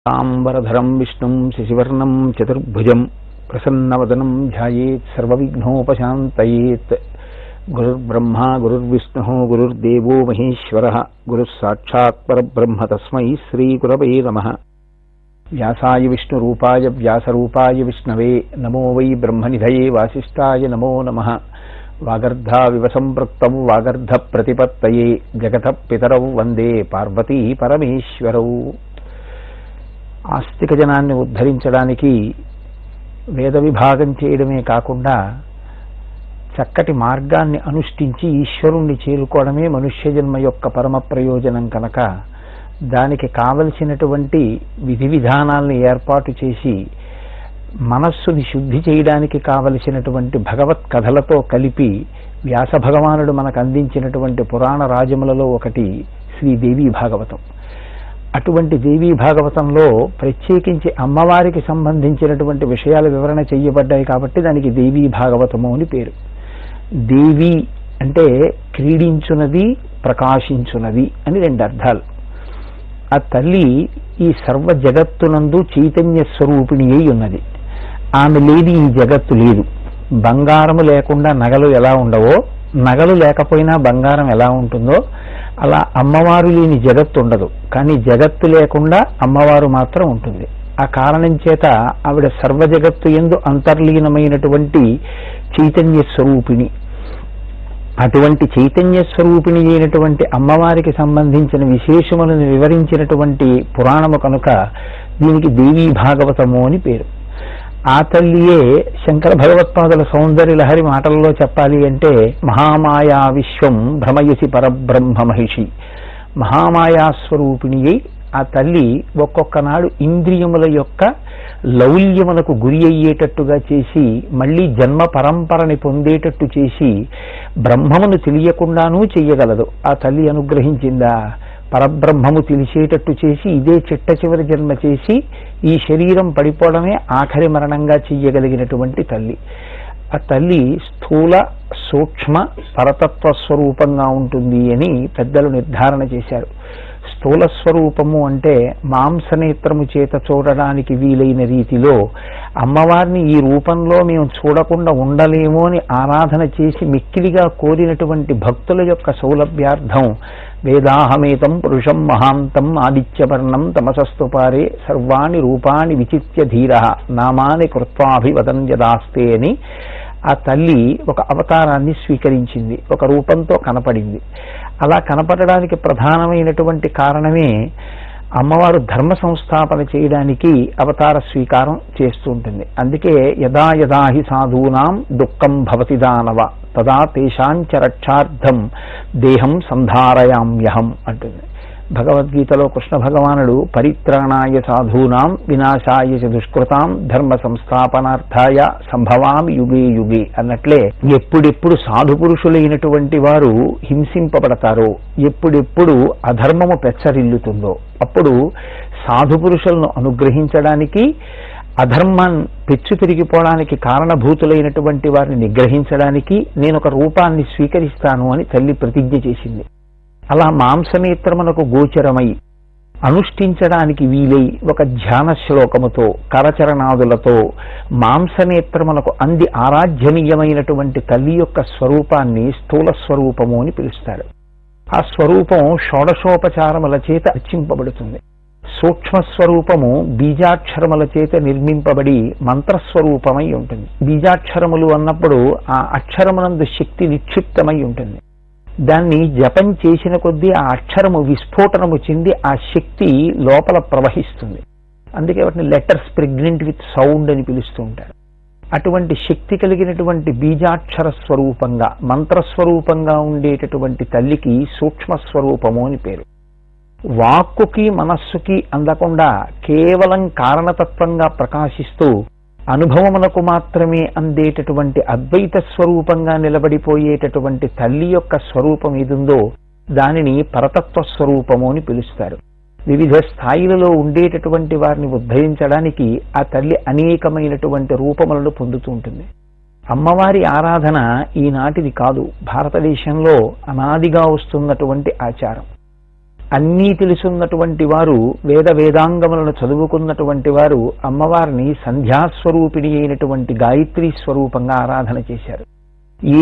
तांबरधरं विष्णुं शशिवर्णं चतुर्भुजं प्रसन्नवदनं ध्यायेत् सर्वविघ्नोपशान्तयेत्। गुरुर्ब्रह्मा गुरुर्विष्णुः गुरुर्देवो महेश्वरः गुरुः साक्षात् परब्रह्म तस्मै श्रीगुरवे नमः। व्यासाय विष्णुरूपाय व्यासरूपाय विष्णवे नमो वै ब्रह्मनिधये वासिष्ठाय नमो नमः। वागर्धाविव संपृक्तौ वागर्धप्रतिपत्तये जगतः पितरौ वंदे पार्वती परमेश्वरौ। ఆస్తిక జనాన్ని ఉద్ధరించడానికి వేద విభాగం చేయడమే కాకుండా చక్కటి మార్గాన్ని అనుష్ఠించి ఈశ్వరుణ్ణి చేరుకోవడమే మనుష్య జన్మ యొక్క పరమ ప్రయోజనం కనుక దానికి కావలసినటువంటి విధి విధానాలను ఏర్పాటు చేసి మనస్సుని శుద్ధి చేయడానికి కావలసినటువంటి భగవత్ కథలతో కలిపి వ్యాస భగవానుడు మనకు అందించినటువంటి పురాణ రాజములలో ఒకటి శ్రీదేవి భాగవతం. అటువంటి దేవీ భాగవతంలో ప్రత్యేకించి అమ్మవారికి సంబంధించినటువంటి విషయాల వివరణ చేయబడ్డాయి కాబట్టి దానికి దేవీ భాగవతము అని పేరు. దేవి అంటే క్రీడించున్నది, ప్రకాశించున్నది అని రెండు అర్థాలు. ఆ తల్లి ఈ సర్వ జగత్తునందు చైతన్య స్వరూపిణి అయి ఉన్నది. ఆమె లేని ఈ జగత్తు లేదు. బంగారము లేకుండా నగలు ఎలా ఉండవో, నగలు లేకపోయినా బంగారం ఎలా ఉంటుందో అలా అమ్మవారు లేని జగత్తు ఉండదు. కానీ జగత్తు లేకుండా అమ్మవారు మాత్రం ఉంటుంది. ఆ కారణం చేత ఆవిడ సర్వ జగత్తు యందు అంతర్లీనమైనటువంటి చైతన్య స్వరూపిణి. అటువంటి చైతన్య స్వరూపిణి అయినటువంటి అమ్మవారికి సంబంధించిన విశేషములను వివరించినటువంటి పురాణము కనుక దీనికి దేవీ భాగవతము అని పేరు. ఆ తల్లియే శంకర భగవత్పాదుల సౌందర్య లహరి మాటల్లో చెప్పాలి అంటే మహామాయా విశ్వం భ్రమయసి పరబ్రహ్మ మహిషి. మహామాయాస్వరూపిణి అయి ఆ తల్లి ఒక్కొక్క నాడు ఇంద్రియముల యొక్క లౌల్యమునకు గురి అయ్యేటట్టుగా చేసి మళ్ళీ జన్మ పరంపరని పొందేటట్టు చేసి బ్రహ్మమును తెలియకుండానూ చెయ్యగలదు. ఆ తల్లి అనుగ్రహించిందా? పరబ్రహ్మము తెలిసేటట్టు చేసి ఇదే చిట్ట చివరి జన్మ చేసి ఈ శరీరం పడిపోవడమే ఆఖరి మరణంగా చెయ్యగలిగినటువంటి తల్లి. ఆ తల్లి స్థూల సూక్ష్మ పరతత్వ స్వరూపంగా ఉంటుంది అని పెద్దలు నిర్ధారణ చేశారు. స్థూల స్వరూపము అంటే మాంసనేత్రము చేత చూడడానికి వీలైన రీతిలో అమ్మవారిని ఈ రూపంలో మేము చూడకుండా ఉండలేమో అని ఆరాధన చేసి మిక్కిలిగా కోరినటువంటి భక్తుల యొక్క సౌలభ్యార్థం వేదాహమేతం పురుషం మహాంతం ఆదిత్యవర్ణం తమసస్తుపారే సర్వాణి రూపాణి విచిత్య ధీర నామాని కృత్వాభివదన్ యదాస్తే అని ఆ తల్లి ఒక అవతారాన్ని స్వీకరించింది, ఒక రూపంతో కనపడింది. అలా కనపడడానికి ప్రధానమైనటువంటి కారణమే అమ్మవారు ధర్మ సంస్థాపన చేయడానికి అవతార స్వీకారం చేస్తూ ఉంటుంది. అందుకే యదా యదా హి సాధూనాం దుఃఖం భవతి దానవ తదా తేషాంచ రక్షార్థం దేహం సంధారయామ్యహం అంటుంది. భగవద్గీతలో కృష్ణ భగవానుడు పరిత్రాణాయ సాధూనాం వినాశాయ చ దుష్కృతాం ధర్మ సంస్థాపనార్థాయ సంభవామి యుగే యుగే అన్నట్లే ఎప్పుడెప్పుడు సాధు పురుషులైనటువంటి వారు హింసింపబడతారో, ఎప్పుడెప్పుడు అధర్మము పెచ్చరిల్లుతుందో అప్పుడు సాధు పురుషులను అనుగ్రహించడానికి, అధర్మం పెచ్చు తిరిగిపోవడానికి కారణభూతులైనటువంటి వారిని నిగ్రహించడానికి నేను ఒక రూపాన్ని స్వీకరిస్తాను అని తల్లి ప్రతిజ్ఞ చేసింది. అలా మాంసనేత్రమునకు గోచరమై అనుష్ఠించడానికి వీలై ఒక ధ్యాన శ్లోకముతో కరచరణాదులతో మాంసనేత్రమునకు అంది ఆరాధ్యనీయమైనటువంటి తల్లి యొక్క స్వరూపాన్ని స్థూల స్వరూపము అని పిలుస్తారు. ఆ స్వరూపం షోడశోపచారముల చేత అర్చింపబడుతుంది. సూక్ష్మస్వరూపము బీజాక్షరముల చేత నిర్మింపబడి మంత్రస్వరూపమై ఉంటుంది. బీజాక్షరములు అన్నప్పుడు ఆ అక్షరమునందు శక్తి నిక్షిప్తమై ఉంటుంది. దాన్ని జపం చేసిన కొద్దీ ఆ అక్షరము విస్ఫోటనము చెంది ఆ శక్తి లోపల ప్రవహిస్తుంది. అందుకే వాటిని లెటర్స్ ప్రెగ్నెంట్ విత్ సౌండ్ అని పిలుస్తూ ఉంటారు. అటువంటి శక్తి కలిగినటువంటి బీజాక్షర స్వరూపంగా మంత్రస్వరూపంగా ఉండేటటువంటి తల్లికి సూక్ష్మస్వరూపము అని పేరు. వాక్కుకి మనస్సుకి అందకుండా కేవలం కారణతత్వంగా ప్రకాశిస్తూ అనుభవమునకు మాత్రమే అందేటటువంటి అద్వైత స్వరూపంగా నిలబడిపోయేటటువంటి తల్లి యొక్క స్వరూపం ఏదుందో దానిని పరతత్వ స్వరూపము అని పిలుస్తారు. వివిధ స్థాయిలలో ఉండేటటువంటి వారిని ఉద్ధరించడానికి ఆ తల్లి అనేకమైనటువంటి రూపములను పొందుతూ ఉంటుంది. అమ్మవారి ఆరాధన ఈనాటిది కాదు, భారతదేశంలో అనాదిగా వస్తున్నటువంటి ఆచారం. అన్నీ తెలుసున్నటువంటి వారు, వేదాంగములను చదువుకున్నటువంటి వారు అమ్మవారిని సంధ్యాస్వరూపిణి అయినటువంటి గాయత్రీ స్వరూపంగా ఆరాధన చేశారు.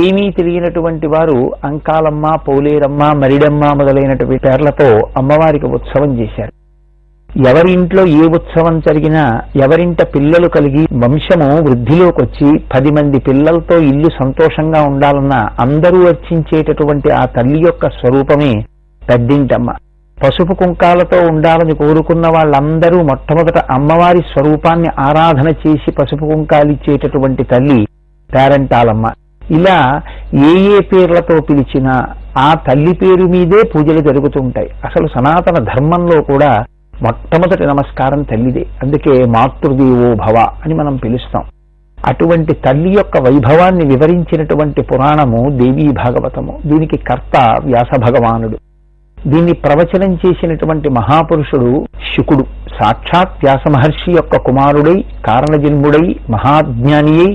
ఏమీ తెలియనటువంటి వారు అంకాలమ్మ, పోలేరమ్మ, మరిడమ్మ మొదలైనటువంటి పేర్లతో అమ్మవారికి ఉత్సవం చేశారు. ఎవరింట్లో ఏ ఉత్సవం జరిగినా, ఎవరింట పిల్లలు కలిగి వంశము వృద్ధిలోకి వచ్చి 10 మంది పిల్లలతో ఇల్లు సంతోషంగా ఉండాలన్నా అందరూ అర్చించేటటువంటి ఆ తల్లి యొక్క స్వరూపమే పెద్దింటమ్మ. పసుపు కుంకాలతో ఉండాలని కోరుకున్న వాళ్ళందరూ మొట్టమొదట అమ్మవారి స్వరూపాన్ని ఆరాధన చేసి పసుపు కుంకాలిచ్చేటటువంటి తల్లి పేరంటాలమ్మ. ఇలా ఏ పేర్లతో పిలిచినా ఆ తల్లి పేరు మీదే పూజలు జరుగుతుంటాయి. అసలు సనాతన ధర్మంలో కూడా మొట్టమొదటి నమస్కారం తల్లిదే. అందుకే మాతృదేవో భవ అని మనం పిలుస్తాం. అటువంటి తల్లి యొక్క వైభవాన్ని వివరించినటువంటి పురాణము దేవీ భాగవతము. దీనికి కర్త వ్యాస భగవానుడు. దీన్ని ప్రవచనం చేసినటువంటి మహాపురుషుడు శుకుడు. సాక్షాత్ వ్యాస మహర్షి యొక్క కుమారుడై, కారణజన్ముడై, మహాజ్ఞాని అయి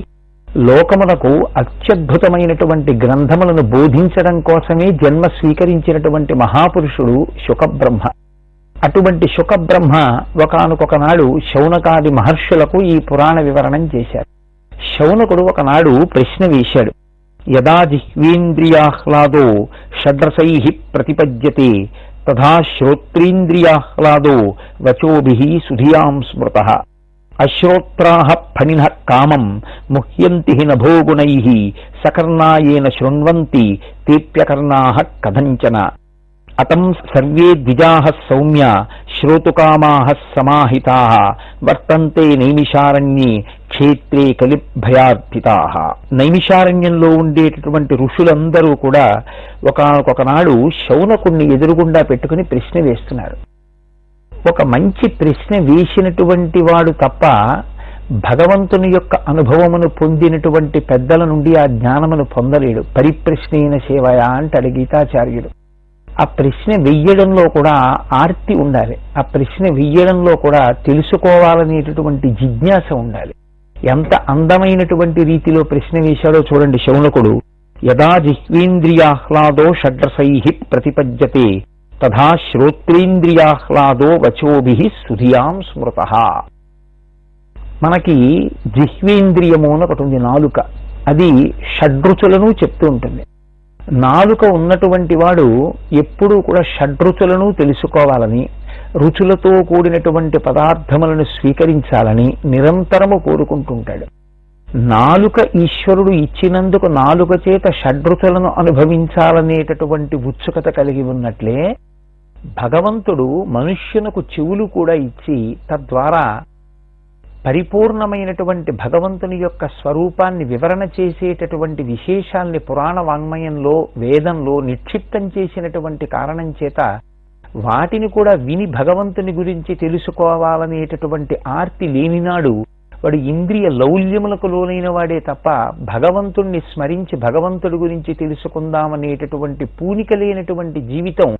లోకమునకు అత్యద్భుతమైనటువంటి గ్రంథములను బోధించడం కోసమే జన్మ స్వీకరించినటువంటి మహాపురుషుడు శుకబ్రహ్మ. అటువంటి శుకబ్రహ్మ ఒకానొక నాడు శౌనకాది మహర్షులకు ఈ పురాణ వివరణం చేశారు. శౌనకుడు ఒకనాడు ప్రశ్న వేశాడు. యదా జిహ్వేంద్రియాహ్లాదో షడ్రసైః ప్రతిపద్యతే తథా శ్రోత్రేంద్రియాహ్లాదో వచోభిః సుధియాం స్మృతః. అశ్రోత్రాః ఫణినః కామం ముహ్యంతి నభోగుణైః సకర్ణాయేన శృణ్వంతి తేప్యకర్ణాః కథంచన. అతం సర్వే ద్విజాః సౌమ్య శ్రోతుకామాః సమాహితాః వర్తంతే నైమిషారణ్యే క్షేత్రే కలిభయార్థితాః. నైమిషారణ్యంలో ఉండేటటువంటి ఋషులందరూ కూడా ఒకనాడు శౌనకుణ్ణి ఎదురుగుండా పెట్టుకుని ప్రశ్న వేస్తున్నారు. ఒక మంచి ప్రశ్న వేసినటువంటి వాడు తప్ప భగవంతుని యొక్క అనుభవమును పొందినటువంటి పెద్దల నుండి ఆ జ్ఞానమును పొందలేడు. పరిప్రశ్నైన సేవయా అంటాడు గీతాచార్యుడు. ఆ ప్రశ్న వెయ్యడంలో కూడా ఆర్తి ఉండాలి. ఆ ప్రశ్న వెయ్యడంలో కూడా తెలుసుకోవాలనేటటువంటి జిజ్ఞాస ఉండాలి. ఎంత అందమైనటువంటి రీతిలో ప్రశ్న వేశాడో చూడండి శౌనకుడు. యదా జిహ్వేంద్రియాహ్లాదో షడ్రసైః ప్రతిపద్యతే తథా శ్రోత్రేంద్రియాహ్లాదో వచోభిః సుధియాం స్మృతః. మనకి జిహ్వేంద్రియము అని ఒకటి ఉంది, నాలుక. అది షడ్రుచులను చెప్తూ ఉంటుంది. నాలుక ఉన్నటువంటి వాడు ఎప్పుడూ కూడా షడ్రుచులను తెలుసుకోవాలని, రుచులతో కూడినటువంటి పదార్థములను స్వీకరించాలని నిరంతరము కోరుకుంటుంటాడు. నాలుక ఈశ్వరుడు ఇచ్చినందుకు నాలుక చేత షడ్రుచులను అనుభవించాలనేటటువంటి ఉత్సుకత కలిగి ఉన్నట్లే భగవంతుడు మనుష్యునకు చెవులు కూడా ఇచ్చి తద్వారా పరిపూర్ణమైనటువంటి భగవంతుని యొక్క స్వరూపాన్ని వివరణ చేసేటటువంటి విశేషాల్ని పురాణ వాంగ్మయంలో, వేదంలో నిక్షిప్తం చేసినటువంటి కారణం చేత వాటిని కూడా విని భగవంతుని గురించి తెలుసుకోవాలనేటటువంటి ఆర్తి లేనినాడు వాడు ఇంద్రియ లౌల్యములకు లోనైన వాడే తప్ప భగవంతుణ్ణి స్మరించి భగవంతుడి గురించి తెలుసుకుందామనేటటువంటి పూనిక లేనటువంటి జీవితం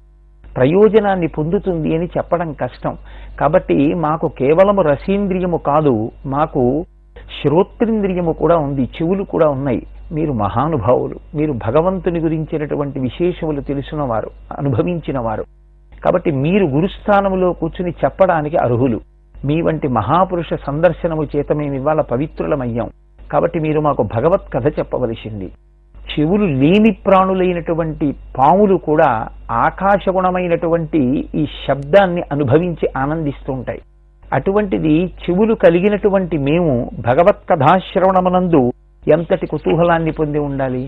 ప్రయోజనాన్ని పొందుతుంది అని చెప్పడం కష్టం. కాబట్టి మాకు కేవలము రసేంద్రియము కాదు, మాకు శ్రోత్రేంద్రియము కూడా ఉంది, చెవులు కూడా ఉన్నాయి. మీరు మహానుభావులు, మీరు భగవంతుని గురించినటువంటి విశేషములు తెలిసినవారు, అనుభవించిన వారు. కాబట్టి మీరు గురుస్థానములో కూర్చుని చెప్పడానికి అర్హులు. మీ వంటి మహాపురుష సందర్శనము చేత మేము ఇవాళ పవిత్రులమయ్యాం. కాబట్టి మీరు మాకు భగవత్ కథ చెప్పవలసింది. చెవులు లేని ప్రాణులైనటువంటి పాములు కూడా ఆకాశగుణమైనటువంటి ఈ శబ్దాన్ని అనుభవించి ఆనందిస్తూ ఉంటాయి. అటువంటిది చెవులు కలిగినటువంటి మేము భగవత్ కథాశ్రవణమునందు ఎంతటి కుతూహలాన్ని పొంది ఉండాలి.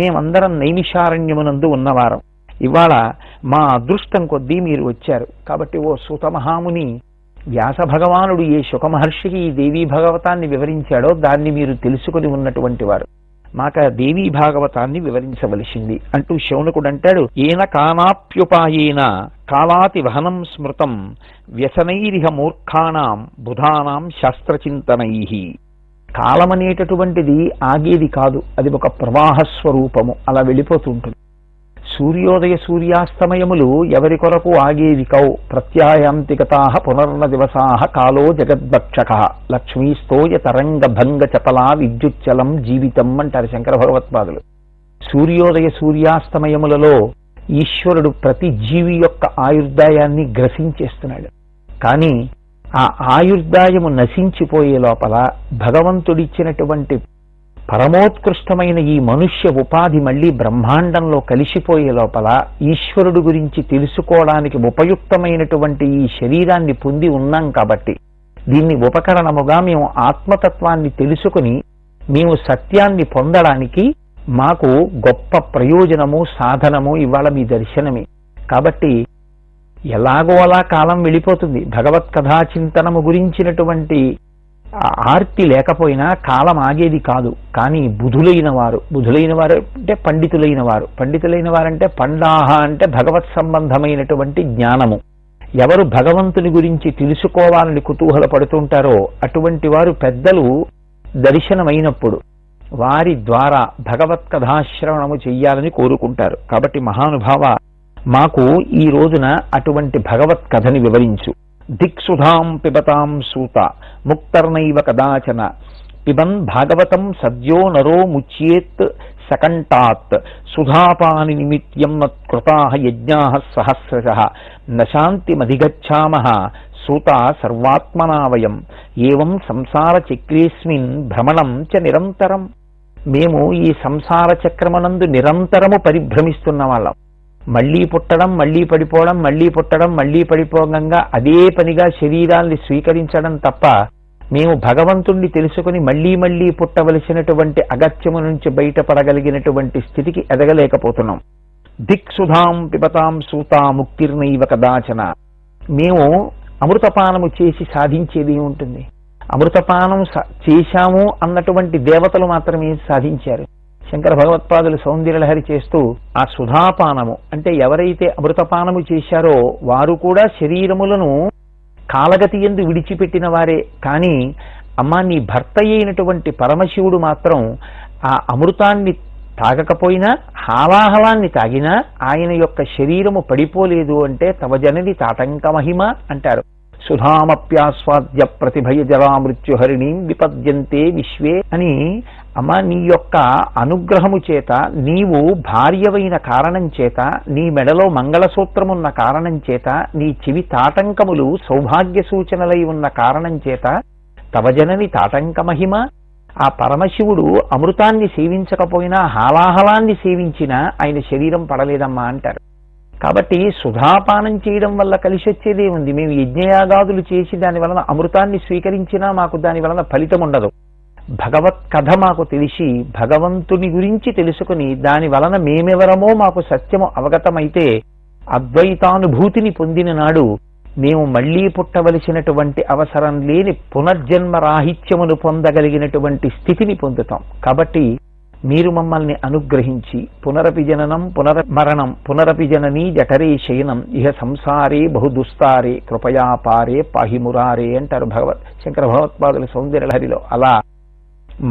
మేమందరం నైమిషారణ్యమునందు ఉన్నవారం. ఇవాళ మా అదృష్టం కొద్దీ మీరు వచ్చారు. కాబట్టి ఓ సూతమహాముని, వ్యాస భగవానుడు ఏ శుకమహర్షికి ఈ దేవీ భాగవతాన్ని వివరించాడో దాన్ని మీరు తెలుసుకుని ఉన్నటువంటి వారు. మాకు ఆ దేవీ భాగవతాన్ని వివరించవలసింది అంటూ శౌనకుడు అంటాడు. ఏన కానాప్యుపాయేన కాలాతి వహనం స్మృతం వ్యసనైరిహ మూర్ఖాణం బుధానాం శాస్త్రచింతనైః. కాలమనేటటువంటిది ఆగేది కాదు, అది ఒక ప్రవాహ స్వరూపము, అలా వెళ్ళిపోతుంటుంది. సూర్యోదయ సూర్యాస్తమయములు ఎవరి కొరకు ఆగేవి కౌ. ప్రత్యాయాంతిగతాః పునర్న దివసాః కాలో జగద్భక్షకః లక్ష్మీస్తోయ తరంగ భంగ చపలా విద్యుచ్చలం జీవితం అంటారు శంకర భగవత్పాదులు. సూర్యోదయ సూర్యాస్తమయములలో ఈశ్వరుడు ప్రతి జీవి యొక్క ఆయుర్దాయాన్ని గ్రసించేస్తున్నాడు. కానీ ఆ ఆయుర్దాయము నశించిపోయే లోపల భగవంతుడిచ్చినటువంటి పరమోత్కృష్టమైన ఈ మనుష్య ఉపాధి మళ్లీ బ్రహ్మాండంలో కలిసిపోయే లోపల ఈశ్వరుడు గురించి తెలుసుకోవడానికి ఉపయుక్తమైనటువంటి ఈ శరీరాన్ని పొంది ఉన్నాం కాబట్టి దీన్ని ఉపకరణముగా మేము ఆత్మతత్వాన్ని తెలుసుకుని మేము సత్యాన్ని పొందడానికి మాకు గొప్ప ప్రయోజనము సాధనము ఇవాళ మీ దర్శనమే. కాబట్టి ఎలాగో అలా కాలం వెళ్ళిపోతుంది. భగవత్ కథా చింతనము గురించినటువంటి ఆర్తి లేకపోయినా కాలం ఆగేది కాదు. కానీ బుధులైన వారు అంటే పండితులైన వారంటే పండాహ అంటే భగవత్ సంబంధమైనటువంటి జ్ఞానము. ఎవరు భగవంతుని గురించి తెలుసుకోవాలని కుతూహల పడుతుంటారో అటువంటి వారు పెద్దలు దర్శనమైనప్పుడు వారి ద్వారా భగవత్ కథాశ్రవణము చెయ్యాలని కోరుకుంటారు. కాబట్టి మహానుభావ, మాకు ఈ రోజున అటువంటి భగవత్ కథని వివరించు. దిక్సుధాం పిబతాం సూత ముక్తర్నైవ కదాచన పిబన్ భాగవతం సద్యో నరో ముచ్యేత్ సకంటాత్ సుధాపాని నిమిత్యం మత్కృతాః యజ్ఞాః సహస్రశః నశాంతిమధిగచ్ఛామః సూత సర్వాత్మనా వయం ఏవం సంసార చక్రేస్మిన్ భ్రమణం చ నిరంతరం. మేము ఈ సంసార చక్రమనందు నిరంతరము పరిభ్రమిస్తున్న వాళ్ళం. మళ్లీ పుట్టడం, మళ్లీ పడిపోవడం, మళ్లీ పుట్టడం, మళ్లీ పడిపోగంగా అదే పనిగా శరీరాన్ని స్వీకరించడం తప్ప మేము భగవంతుణ్ణి తెలుసుకుని మళ్లీ మళ్లీ పుట్టవలసినటువంటి అగత్యము నుంచి బయటపడగలిగినటువంటి స్థితికి ఎదగలేకపోతున్నాం. దిక్సుధాం పిబతాం సూత ముక్తిర్నైవ కదాచన. మేము అమృతపానము చేసి సాధించేది ఉంటుంది. అమృతపానం చేశాము అన్నటువంటి దేవతలు మాత్రమే సాధించారు. శంకర భగవత్పాదులు సౌందర్యలహరి చేస్తూ ఆ సుధాపానము అంటే ఎవరైతే అమృతపానము చేశారో వారు కూడా శరీరములను కాలగతి యందు విడిచిపెట్టిన వారే. కానీ అమ్మా, నీ భర్త అయినటువంటి పరమశివుడు మాత్రం ఆ అమృతాన్ని తాగకపోయినా హాలాహలాన్ని తాగినా ఆయన యొక్క శరీరము పడిపోలేదు అంటే తవ జనని తాటంక మహిమ అంటారు. సుధామప్యాస్వాద్య ప్రతిభయ జరా మృత్యుహరిణీం విపద్యంతే విశ్వే అని. అమ్మా, నీ యొక్క అనుగ్రహము చేత, నీవు భార్యవైన కారణం చేత, నీ మెడలో మంగళసూత్రమున్న కారణం చేత, నీ చెవి తాటంకములు సౌభాగ్య సూచనలై ఉన్న కారణం చేత తవ జనని తాటంక మహిమ. ఆ పరమశివుడు అమృతాన్ని సేవించకపోయినా హాలాహలాన్ని సేవించినా ఆయన శరీరం పడలేదమ్మా అంటారు. కాబట్టి సుధాపానం చేయడం వల్ల కలిసి వచ్చేదే ఉంది. మేము యజ్ఞయాగాదులు చేసి దాని వలన అమృతాన్ని స్వీకరించినా మాకు దాని వలన ఫలితం ఉండదు. భగవత్ కథ మాకు తెలిసి భగవంతుని గురించి తెలుసుకుని దాని వలన మేమెవరమో మాకు సత్యము అవగతమైతే అద్వైతానుభూతిని పొందిన నాడు మేము మళ్లీ పుట్టవలసినటువంటి అవసరం లేని పునర్జన్మ రాహిత్యమును పొందగలిగినటువంటి స్థితిని పొందుతాం. కాబట్టి మీరు మమ్మల్ని అనుగ్రహించి పునరపి జననం పునర్మరణం పునరపి జననీ జఠరే శయనం ఇహ సంసారే బహుదుస్తారే కృపయాపారే పాహిమురారే అంటారు శంకర భగవత్పాదుల సౌందర్యలహరిలో. అలా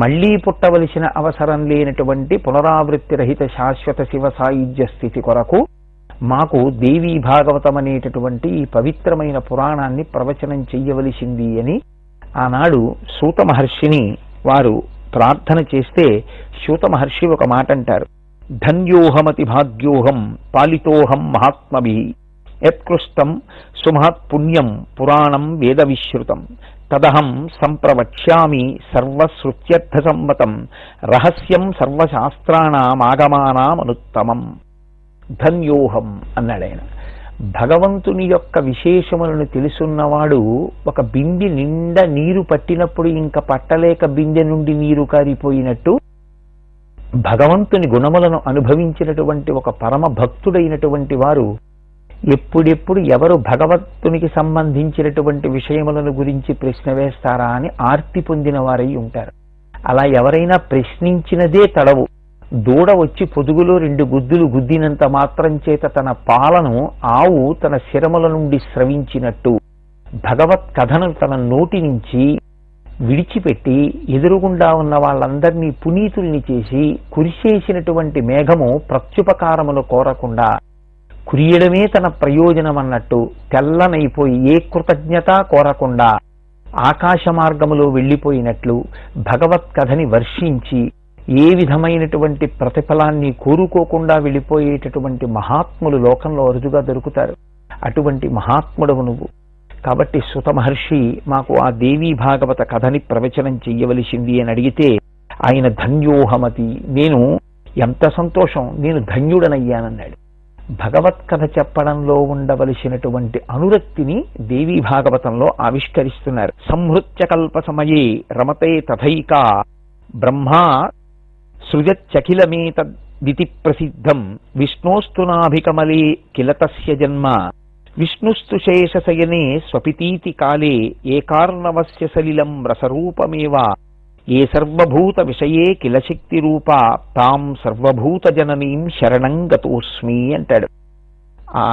మళ్లీ పుట్టవలసిన అవసరం లేనటువంటి పునరావృత్తి రహిత శాశ్వత శివ సాయుధ్య స్థితి కొరకు మాకు దేవీ భాగవతం అనేటటువంటి ఈ పవిత్రమైన పురాణాన్ని ప్రవచనం చెయ్యవలసింది అని ఆనాడు సూత మహర్షిని వారు ప్రార్థన చేస్తే సూత మహర్షి ఒక మాట అంటారు. ధన్యోహమతి భాగ్యోహం పాలితోహం మహాత్మభిః యత్కృష్టం సుమహత్పుణ్యం పురాణం వేద విశ్రుతం తదహం సంప్రవక్ష్యామి సర్వశ్రుత్యర్థ సమ్మతం రహస్యం సర్వశాస్త్రాణామాగమానామనుత్తమం. ధన్యోహం అన్నాడాయన. భగవంతుని యొక్క విశేషములను తెలుసున్నవాడు ఒక బిందె నిండా నీరు పట్టినప్పుడు ఇంకా పట్టలేక బిందె నుండి నీరు కారిపోయినట్టు భగవంతుని గుణములను అనుభవించినటువంటి ఒక పరమ భక్తుడైనటువంటి వారు ఎప్పుడెప్పుడు ఎవరు భగవంతునికి సంబంధించినటువంటి విషయములను గురించి ప్రశ్న వేస్తారా అని ఆర్తి పొందిన వారై ఉంటారు. అలా ఎవరైనా ప్రశ్నించినదే తడవు. దూడ వచ్చి పొదుగులో 2 గుద్దులు గుద్దినంత మాత్రం చేత తన పాలను ఆవు తన శిరముల నుండి స్రవించినట్టు భగవత్ కథను తన నోటి నుంచి విడిచిపెట్టి ఎదురుగుండా ఉన్న వాళ్ళందరినీ పునీతుల్ని చేసి కురిసేసినటువంటి మేఘము ప్రత్యుపకారమును కోరకుండా కురియడమే తన ప్రయోజనం అన్నట్టు తెల్లనైపోయి ఏ కృతజ్ఞత కోరకుండా ఆకాశ మార్గములో వెళ్లిపోయినట్లు భగవత్ కథని వర్షించి ఏ విధమైనటువంటి ప్రతిఫలాన్ని కోరుకోకుండా వెళ్ళిపోయేటటువంటి మహాత్ములు లోకంలో అరుదుగా దొరుకుతారు. అటువంటి మహాత్ముడవు నువ్వు. కాబట్టి సుత మహర్షి మాకు ఆ దేవీ భాగవత కథని ప్రవచనం చెయ్యవలసింది అని అడిగితే ఆయన ధన్యోహమతి, నేను ఎంత సంతోషం, నేను ధన్యుడనయ్యానన్నాడు. భగవత్కథ చెప్పడంలో ఉండవలసినటువంటి అనురక్తిని దేవీ భాగవతంలో ఆవిష్కరిస్తున్నారు. సంహృత్య కల్ప సమయే రమతే తథైకా బ్రహ్మా సృజచ్చఖిలమేతద్వితి ప్రసిద్ధం విష్ణోస్తు నాభికమలే కిల తస్య జన్మ విష్ణుస్తు శేషశయనే స్వపితీతి కాలే ఏకార్ణవస్య సలిలం రసరూపమేవ ఏ సర్వభూత విషయే కిల శక్తి రూపా తాం సర్వభూత జననీం శరణం గతోస్మి అంటాడు. ఆ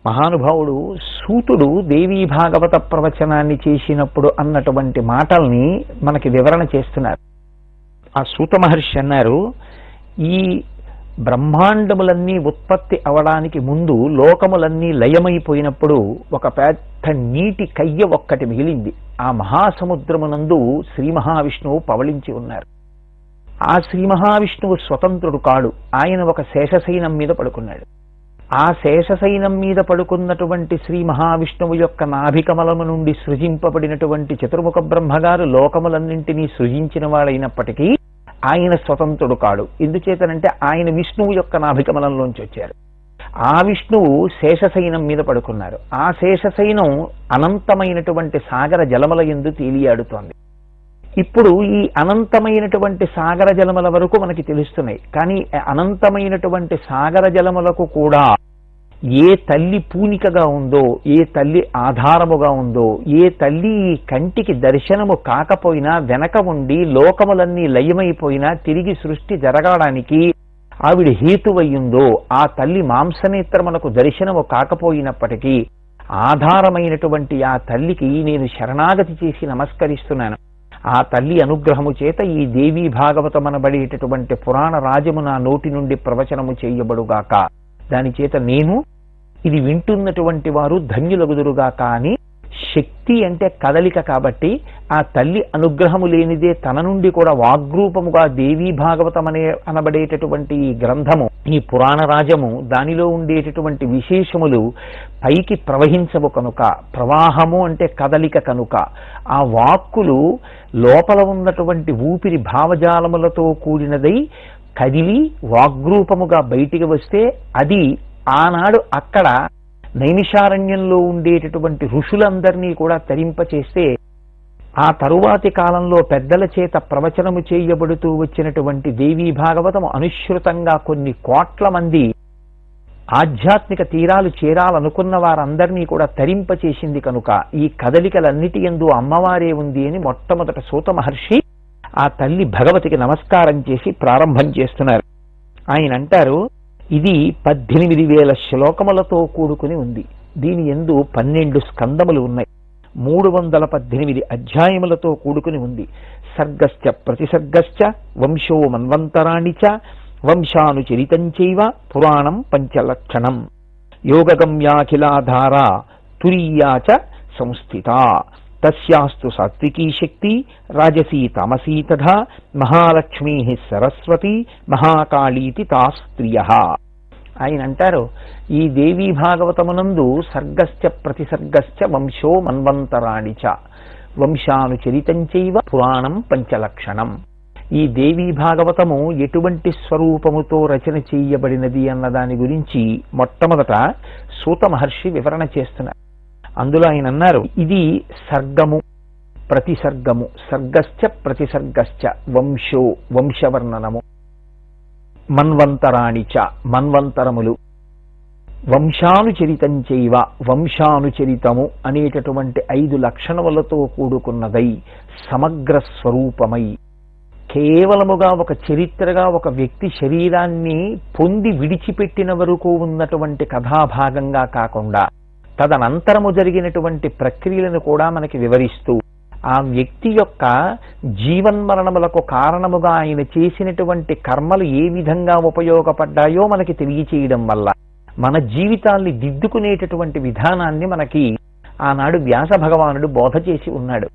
మహానుభావుడు సూతుడు దేవీ భాగవత ప్రవచనాన్ని చేసినప్పుడు అన్నటువంటి మాటల్ని మనకి వివరణ చేస్తున్నారు. ఆ సూత మహర్షి అన్నారు, ఈ బ్రహ్మాండములన్నీ ఉత్పత్తి అవడానికి ముందు లోకములన్నీ లయమైపోయినప్పుడు ఒక పెద్ద నీటి కయ్య ఒక్కటి మిగిలింది. ఆ మహాసముద్రమునందు శ్రీ మహావిష్ణువు పవళించి ఉన్నారు. ఆ శ్రీ మహావిష్ణువు స్వతంత్రుడు కాడు, ఆయన ఒక శేషశయనం మీద పడుకున్నాడు. ఆ శేషశయనం మీద పడుకున్నటువంటి శ్రీ మహావిష్ణువు యొక్క నాభికమలము నుండి సృజింపబడినటువంటి చతుర్ముఖ బ్రహ్మగారు లోకములన్నింటినీ సృజించిన వాడైనప్పటికీ ఆయన స్వతంత్రుడు కాడు. ఎందుచేతనంటే ఆయన విష్ణువు యొక్క నాభికమలంలోంచి వచ్చారు. ఆ విష్ణువు శేషశయనం మీద పడుకున్నారు. ఆ శేషశయనం అనంతమైనటువంటి సాగర జలముల యందు తేలియాడుతోంది. ఇప్పుడు ఈ అనంతమైనటువంటి సాగర జలముల వరకు మనకి తెలుస్తున్నాయి. కానీ అనంతమైనటువంటి సాగర జలములకు కూడా ఏ తల్లి పూనికగా ఉందో, ఏ తల్లి ఆధారముగా ఉందో, ఏ తల్లి ఈ కంటికి దర్శనము కాకపోయినా వెనక ఉండి లోకములన్నీ లయమైపోయినా తిరిగి సృష్టి జరగడానికి ఆవిడ హేతువయ్యిందో, ఆ తల్లి మాంసనేత్రమునకు దర్శనము కాకపోయినప్పటికీ ఆధారమైనటువంటి ఆ తల్లికి నేను శరణాగతి చేసి నమస్కరిస్తున్నాను. ఆ తల్లి అనుగ్రహము చేత ఈ దేవీ భాగవతమనబడేటటువంటి పురాణ రాజము నా నోటి నుండి ప్రవచనము చేయబడుగాక. దాని చేత నేను, ఇది వింటున్నటువంటి వారు ధన్యులగుదురుగాక అని. శక్తి అంటే కదలిక కాబట్టి ఆ తల్లి అనుగ్రహము లేనిదే తన నుండి కూడా వాగ్రూపముగా దేవీ భాగవతం అనబడేటటువంటి ఈ గ్రంథము, ఈ పురాణ రాజము, దానిలో ఉండేటటువంటి విశేషములు పైకి ప్రవహించవు కనుక, ప్రవాహము అంటే కదలిక కనుక ఆ వాక్కులు లోపల ఉన్నటువంటి ఊపిరి భావజాలములతో కూడినదై కదిలి వాగ్రూపముగా బయటికి వస్తే అది ఆనాడు అక్కడ నైమిషారణ్యంలో ఉండేటటువంటి ఋషులందరినీ కూడా తరింపచేస్తే ఆ తరువాతి కాలంలో పెద్దల చేత ప్రవచనము చేయబడుతూ వచ్చినటువంటి దేవీ భాగవతము అనుశ్రుతంగా కొన్ని కోట్ల మంది ఆధ్యాత్మిక తీరాలు చేరాలనుకున్న వారందరినీ కూడా తరింపచేసింది కనుక ఈ కదలికలన్నిటి యందు అమ్మవారే ఉంది అని మొట్టమొదట సూత మహర్షి ఆ తల్లి భగవతికి నమస్కారం చేసి ప్రారంభం చేస్తున్నారు. ఆయన అంటారు, ఇది 18,000 శ్లోకములతో కూడుకుని ఉంది. దీని యందు 12 స్కందములు ఉన్నాయి. 318 అధ్యాయములతో కూడుకుని ఉంది. సర్గశ్చ ప్రతిసర్గశ్చ వంశో మన్వంతరాణి చ వంశానుచరితంచైవ పురాణం పంచలక్షణం యోగగమ్యాఖిలాధారా తురీయా చ సంస్థిత తస్యాస్తు సాత్వికీ శక్తి రాజసీ తామసీ తథా మహాలక్ష్మీ సరస్వతి మహాకాళీతి తా స్త్రియః. ఆయన అంటారు, ఈ దేవీ భాగవతమునందు సర్గశ్చ ప్రతిసర్గశ్చ వంశో మన్వంతరాణి చ వంశానుచరితంచైవ పురాణం పంచలక్షణం. ఈ దేవీ భాగవతము ఎటువంటి స్వరూపముతో రచన చేయబడినది అన్న దాని గురించి మొట్టమొదట సూత మహర్షి వివరణ చేస్తున్నారు. అందులో ఆయన అన్నారు, ఇది సర్గము ప్రతిసర్గము, సర్గశ్చ ప్రతిసర్గశ్చ వంశో వంశవర్ణనము, మన్వంతరాణిచ మన్వంతరములు, వంశానుచరితంచైవ వంశానుచరితము అనేటటువంటి 5 లక్షణములతో కూడుకున్నదై సమగ్ర స్వరూపమై కేవలముగా ఒక చరిత్రగా ఒక వ్యక్తి శరీరాన్ని పొంది విడిచిపెట్టిన వరకు ఉన్నటువంటి కథాభాగంగా కాకుండా తదనంతరము జరిగినటువంటి ప్రక్రియలను కూడా మనకి వివరిస్తూ ఆ వ్యక్తి యొక్క జీవన్మరణములకు కారణముగా ఆయన చేసినటువంటి కర్మలు ఏ విధంగా ఉపయోగపడ్డాయో మనకి తెలియచేయడం వల్ల మన జీవితాల్ని దిద్దుకునేటటువంటి విధానాన్ని మనకి ఆనాడు వ్యాస భగవానుడు బోధ చేసి ఉన్నాడు.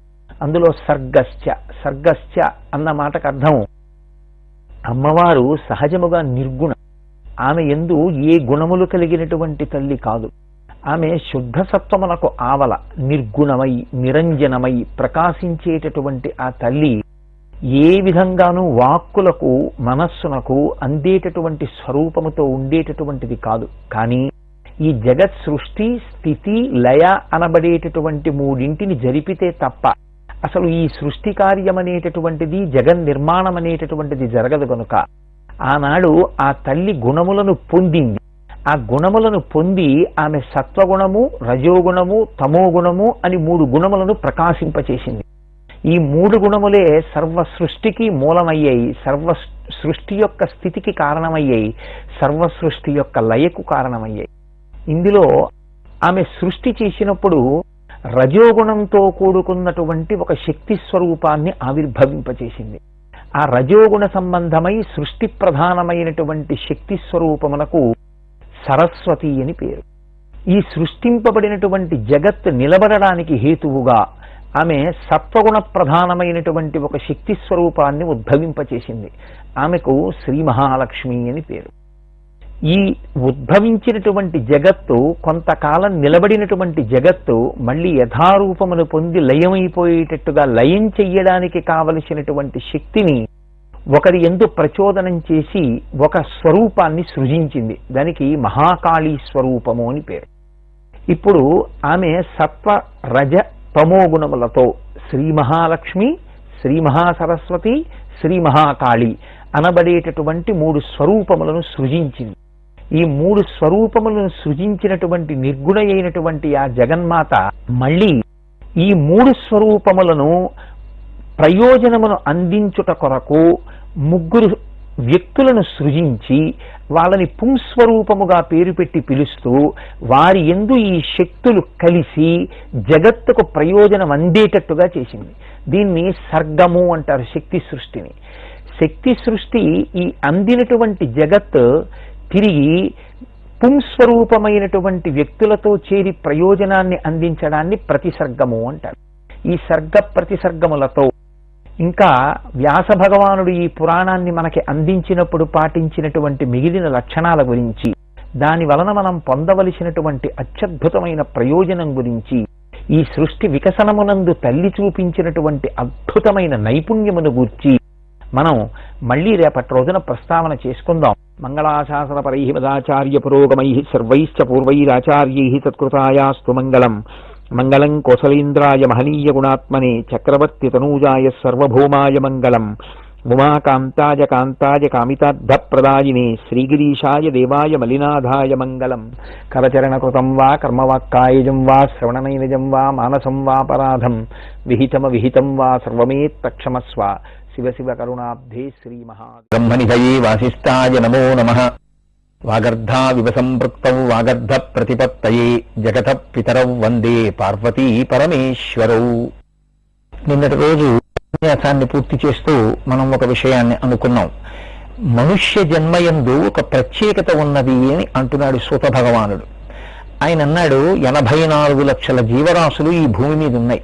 అందులో సర్గశ్చ, సర్గశ్చ అన్న మాటకు అర్థం అమ్మవారు సహజముగా నిర్గుణ. ఆమె యందు ఏ గుణములు కలిగినటువంటి తల్లి కాదు. ఆమె శుద్ధ సత్వమునకు ఆవల, నిర్గుణమై నిరంజనమై ప్రకాశించేటటువంటి ఆ తల్లి ఏ విధంగానూ వాక్కులకు మనస్సునకు అందేటటువంటి స్వరూపముతో ఉండేటటువంటిది కాదు. కానీ ఈ జగత్ సృష్టి స్థితి లయ అనబడేటటువంటి మూడింటిని జరిపితే తప్ప అసలు ఈ సృష్టి కార్యం అనేటటువంటిది, జగన్ నిర్మాణం అనేటటువంటిది జరగదు. కనుక ఆనాడు ఆ తల్లి గుణములను పొందింది. ఆ గుణములను పొంది ఆమె సత్వగుణము, రజోగుణము, తమోగుణము అని 3 గుణములను ప్రకాశింపచేసింది. ఈ 3 గుణములే సర్వ సృష్టికి మూలమయ్యాయి, సర్వ సృష్టి యొక్క స్థితికి కారణమయ్యాయి, సర్వ సృష్టి యొక్క లయకు కారణమయ్యాయి. ఇందులో ఆమె సృష్టి చేసినప్పుడు రజోగుణంతో కూడుకున్నటువంటి ఒక శక్తి స్వరూపాన్ని ఆవిర్భవింపచేసింది. ఆ రజోగుణ సంబంధమై సృష్టి ప్రధానమైనటువంటి శక్తి స్వరూపమునకు సరస్వతి అని పేరు. ఈ సృష్టింపబడినటువంటి జగత్ నిలబడడానికి హేతువుగా ఆమె సత్వగుణ ప్రధానమైనటువంటి ఒక శక్తి స్వరూపాన్ని ఉద్భవింపచేసింది. ఆమెకు శ్రీ మహాలక్ష్మి అని పేరు. ఈ ఉద్భవించినటువంటి జగత్తు, కొంతకాలం నిలబడినటువంటి జగత్తు మళ్ళీ యథారూపమును పొంది లయమైపోయేటట్టుగా లయం చెయ్యడానికి కావలసినటువంటి శక్తిని ఒకరి యందు ప్రచోదనం చేసి ఒక స్వరూపాన్ని సృజించింది. దానికి మహాకాళీ స్వరూపము అని పేరు. ఇప్పుడు ఆమె సత్వ రజ తమో గుణములతో శ్రీ మహాలక్ష్మి, శ్రీ మహాసరస్వతి, శ్రీ మహాకాళి అనబడేటటువంటి 3 స్వరూపములను సృజించింది. ఈ 3 స్వరూపములను సృజించినటువంటి నిర్గుణ అయినటువంటి ఆ జగన్మాత మళ్ళీ ఈ 3 స్వరూపములను ప్రయోజనమును అందించుట కొరకు 3 వ్యక్తులను సృజించి వాళ్ళని పుంస్వరూపముగా పేరు పెట్టి పిలుస్తూ వారి యందు ఈ శక్తులు కలిసి జగత్తుకు ప్రయోజనం అందేటట్టుగా చేసింది. దీన్ని సర్గము అంటారు, శక్తి సృష్టిని. శక్తి సృష్టి ఈ అందినటువంటి జగత్ తిరిగి పుంస్వరూపమైనటువంటి వ్యక్తులతో చేరి ప్రయోజనాన్ని అందించడాన్ని ప్రతిసర్గము అంటారు. ఈ సర్గ ప్రతిసర్గములతో ఇంకా వ్యాస భగవానుడు ఈ పురాణాన్ని మనకి అందించినప్పుడు పాటించినటువంటి మిగిలిన లక్షణాల గురించి, దాని వలన మనం పొందవలసినటువంటి అత్యద్భుతమైన ప్రయోజనం గురించి, ఈ సృష్టి వికసనమునందు తల్లి చూపించినటువంటి అద్భుతమైన నైపుణ్యమును గూర్చి మనం మళ్ళీ రేపటి రోజున ప్రస్తావన చేసుకుందాం. మంగళాశాసన పరై మదాచార్య పురోగమై సర్వైశ్చ పూర్వైరాచార్యై తత్కృతాయాస్తు మంగళం. మంగళం కోసలేంద్రాయ మహనీయ గుణాత్మనే చక్రవర్తి తనూజాయ సర్వభౌమాయ మంగళం. ఉమాకాంతాయ కాంతాయ కామితార్థప్రదాయినే శ్రీగిరీశాయ దేవాయ మలినాథాయ మంగళం. కరచరణకృతం వా కర్మవాక్కాయజం వా శ్రవణనైనజం వా మానసం వాపరాధం విహితం వా సర్వమేత్తక్షమస్వ. శివ శివ కరుణాబ్ధే శ్రీ మహా బ్రహ్మనిధయే వాసిష్ఠాయ నమో నమః. వాగర్ధా వివ సంపృక్తౌ వాగర్ధ ప్రతిపత్తయే జగత పితరౌ వందే పార్వతీ పరమేశ్వరౌ. నిన్నటి రోజు ఉపన్యాసాన్ని పూర్తి చేస్తూ మనం ఒక విషయాన్ని అనుకున్నాం. మనుష్య జన్మయందు ఒక ప్రత్యేకత ఉన్నది అని అంటున్నాడు సూత భగవానుడు. ఆయన అన్నాడు 84 లక్షల జీవరాశులు ఈ భూమి మీద ఉన్నాయి.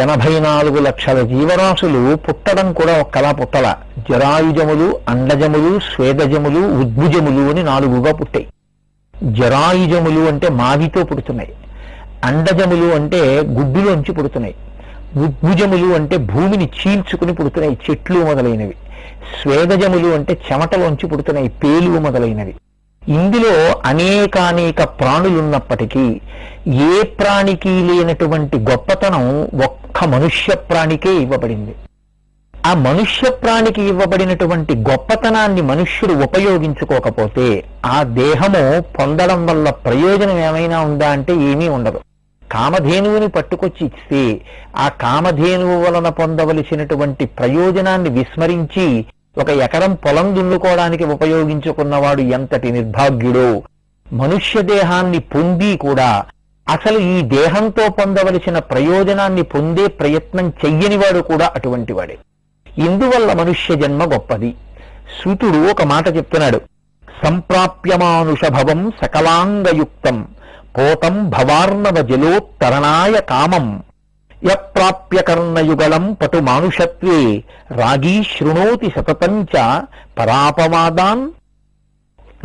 84 లక్షల జీవరాశులు పుట్టడం కూడా ఒక్కలా పుట్టల. జరాయుజములు, అండజములు, స్వేదజములు, ఉద్భుజములు అని 4గా పుట్టాయి. జరాయుజములు అంటే మావితో పుడుతున్నాయి, అండజములు అంటే గుడ్డులోంచి పుడుతున్నాయి, ఉద్భుజములు అంటే భూమిని చీల్చుకుని పుడుతున్నాయి, చెట్లు మొదలైనవి, స్వేదజములు అంటే చెమటలోంచి పుడుతున్నాయి, పేలువు మొదలైనవి. ఇందులో అనేకానేక ప్రాణులున్నప్పటికీ ఏ ప్రాణికి లేనటువంటి గొప్పతనం ఒక్క మనుష్య ప్రాణికే ఇవ్వబడింది. ఆ మనుష్య ప్రాణికి ఇవ్వబడినటువంటి గొప్పతనాన్ని మనుష్యుడు ఉపయోగించుకోకపోతే ఆ దేహము పొందడం వల్ల ప్రయోజనం ఏమైనా ఉందా అంటే ఏమీ ఉండదు. కామధేనువుని పట్టుకొచ్చి ఇస్తే ఆ కామధేనువు వలన పొందవలసినటువంటి ప్రయోజనాన్ని విస్మరించి 1 ఎకరం పొలం దున్నుకోవడానికి ఉపయోగించుకున్నవాడు ఎంతటి నిర్భాగ్యుడో. మనుష్య దేహాన్ని పొంది కూడా అసలు ఈ దేహంతో పొందవలసిన ప్రయోజనాన్ని పొందే ప్రయత్నం చెయ్యనివాడు కూడా అటువంటి వాడే. ఇందువల్ల మనుష్య జన్మ గొప్పది. సూతుడు ఒక మాట చెప్తున్నాడు, సంప్రాప్యమానుషభవం సకలాంగయుక్తం పోతం భవార్ణవ జలోత్తరణాయ కామం. యప్రాప్య కర్ణయుగళం పటు మానుషత్వే రాగీ శృణోతి సతతంచ పరాపవాదాన్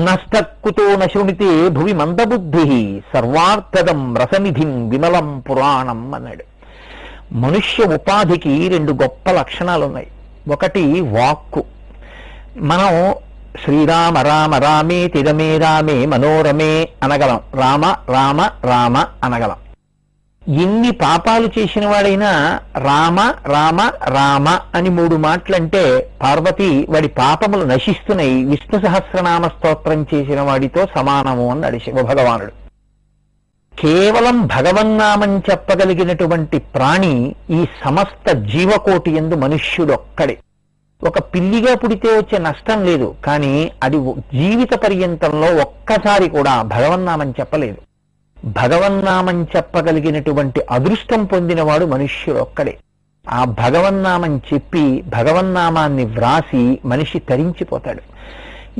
నష్టక్కుతో నశృణితే భువి మందబుద్ధి సర్వార్థదం రసనిధిం విమలం పురాణం అన్నాడు. మనుష్య ఉపాధికి రెండు గొప్ప లక్షణాలున్నాయి. ఒకటి వాక్కు. మనం శ్రీరామ రామ రామే తిరమే రామే మనోరమే అనగలం, రామ రామ రామ అనగలం. ఎన్ని పాపాలు చేసిన వాడైనా రామ రామ రామ అని 3 మాటలంటే పార్వతి వాడి పాపములు నశిస్తున్నాయి, విష్ణు సహస్రనామ స్తోత్రం చేసిన వాడితో సమానము అన్నాడు శివభగవానుడు. కేవలం భగవన్నామం చెప్పగలిగినటువంటి ప్రాణి ఈ సమస్త జీవకోటి యందు మనుష్యుడొక్కడే. ఒక పిల్లిగా పుడితే వచ్చే నష్టం లేదు, కానీ అది జీవిత పర్యంతంలో ఒక్కసారి కూడా భగవన్నామం చెప్పలేదు. భగవన్నామం చెప్పగలిగినటువంటి అదృష్టం పొందినవాడు మనుష్యుడు ఒక్కడే. ఆ భగవన్నామం చెప్పి భగవన్నామాన్ని వ్రాసి మనిషి తరించిపోతాడు.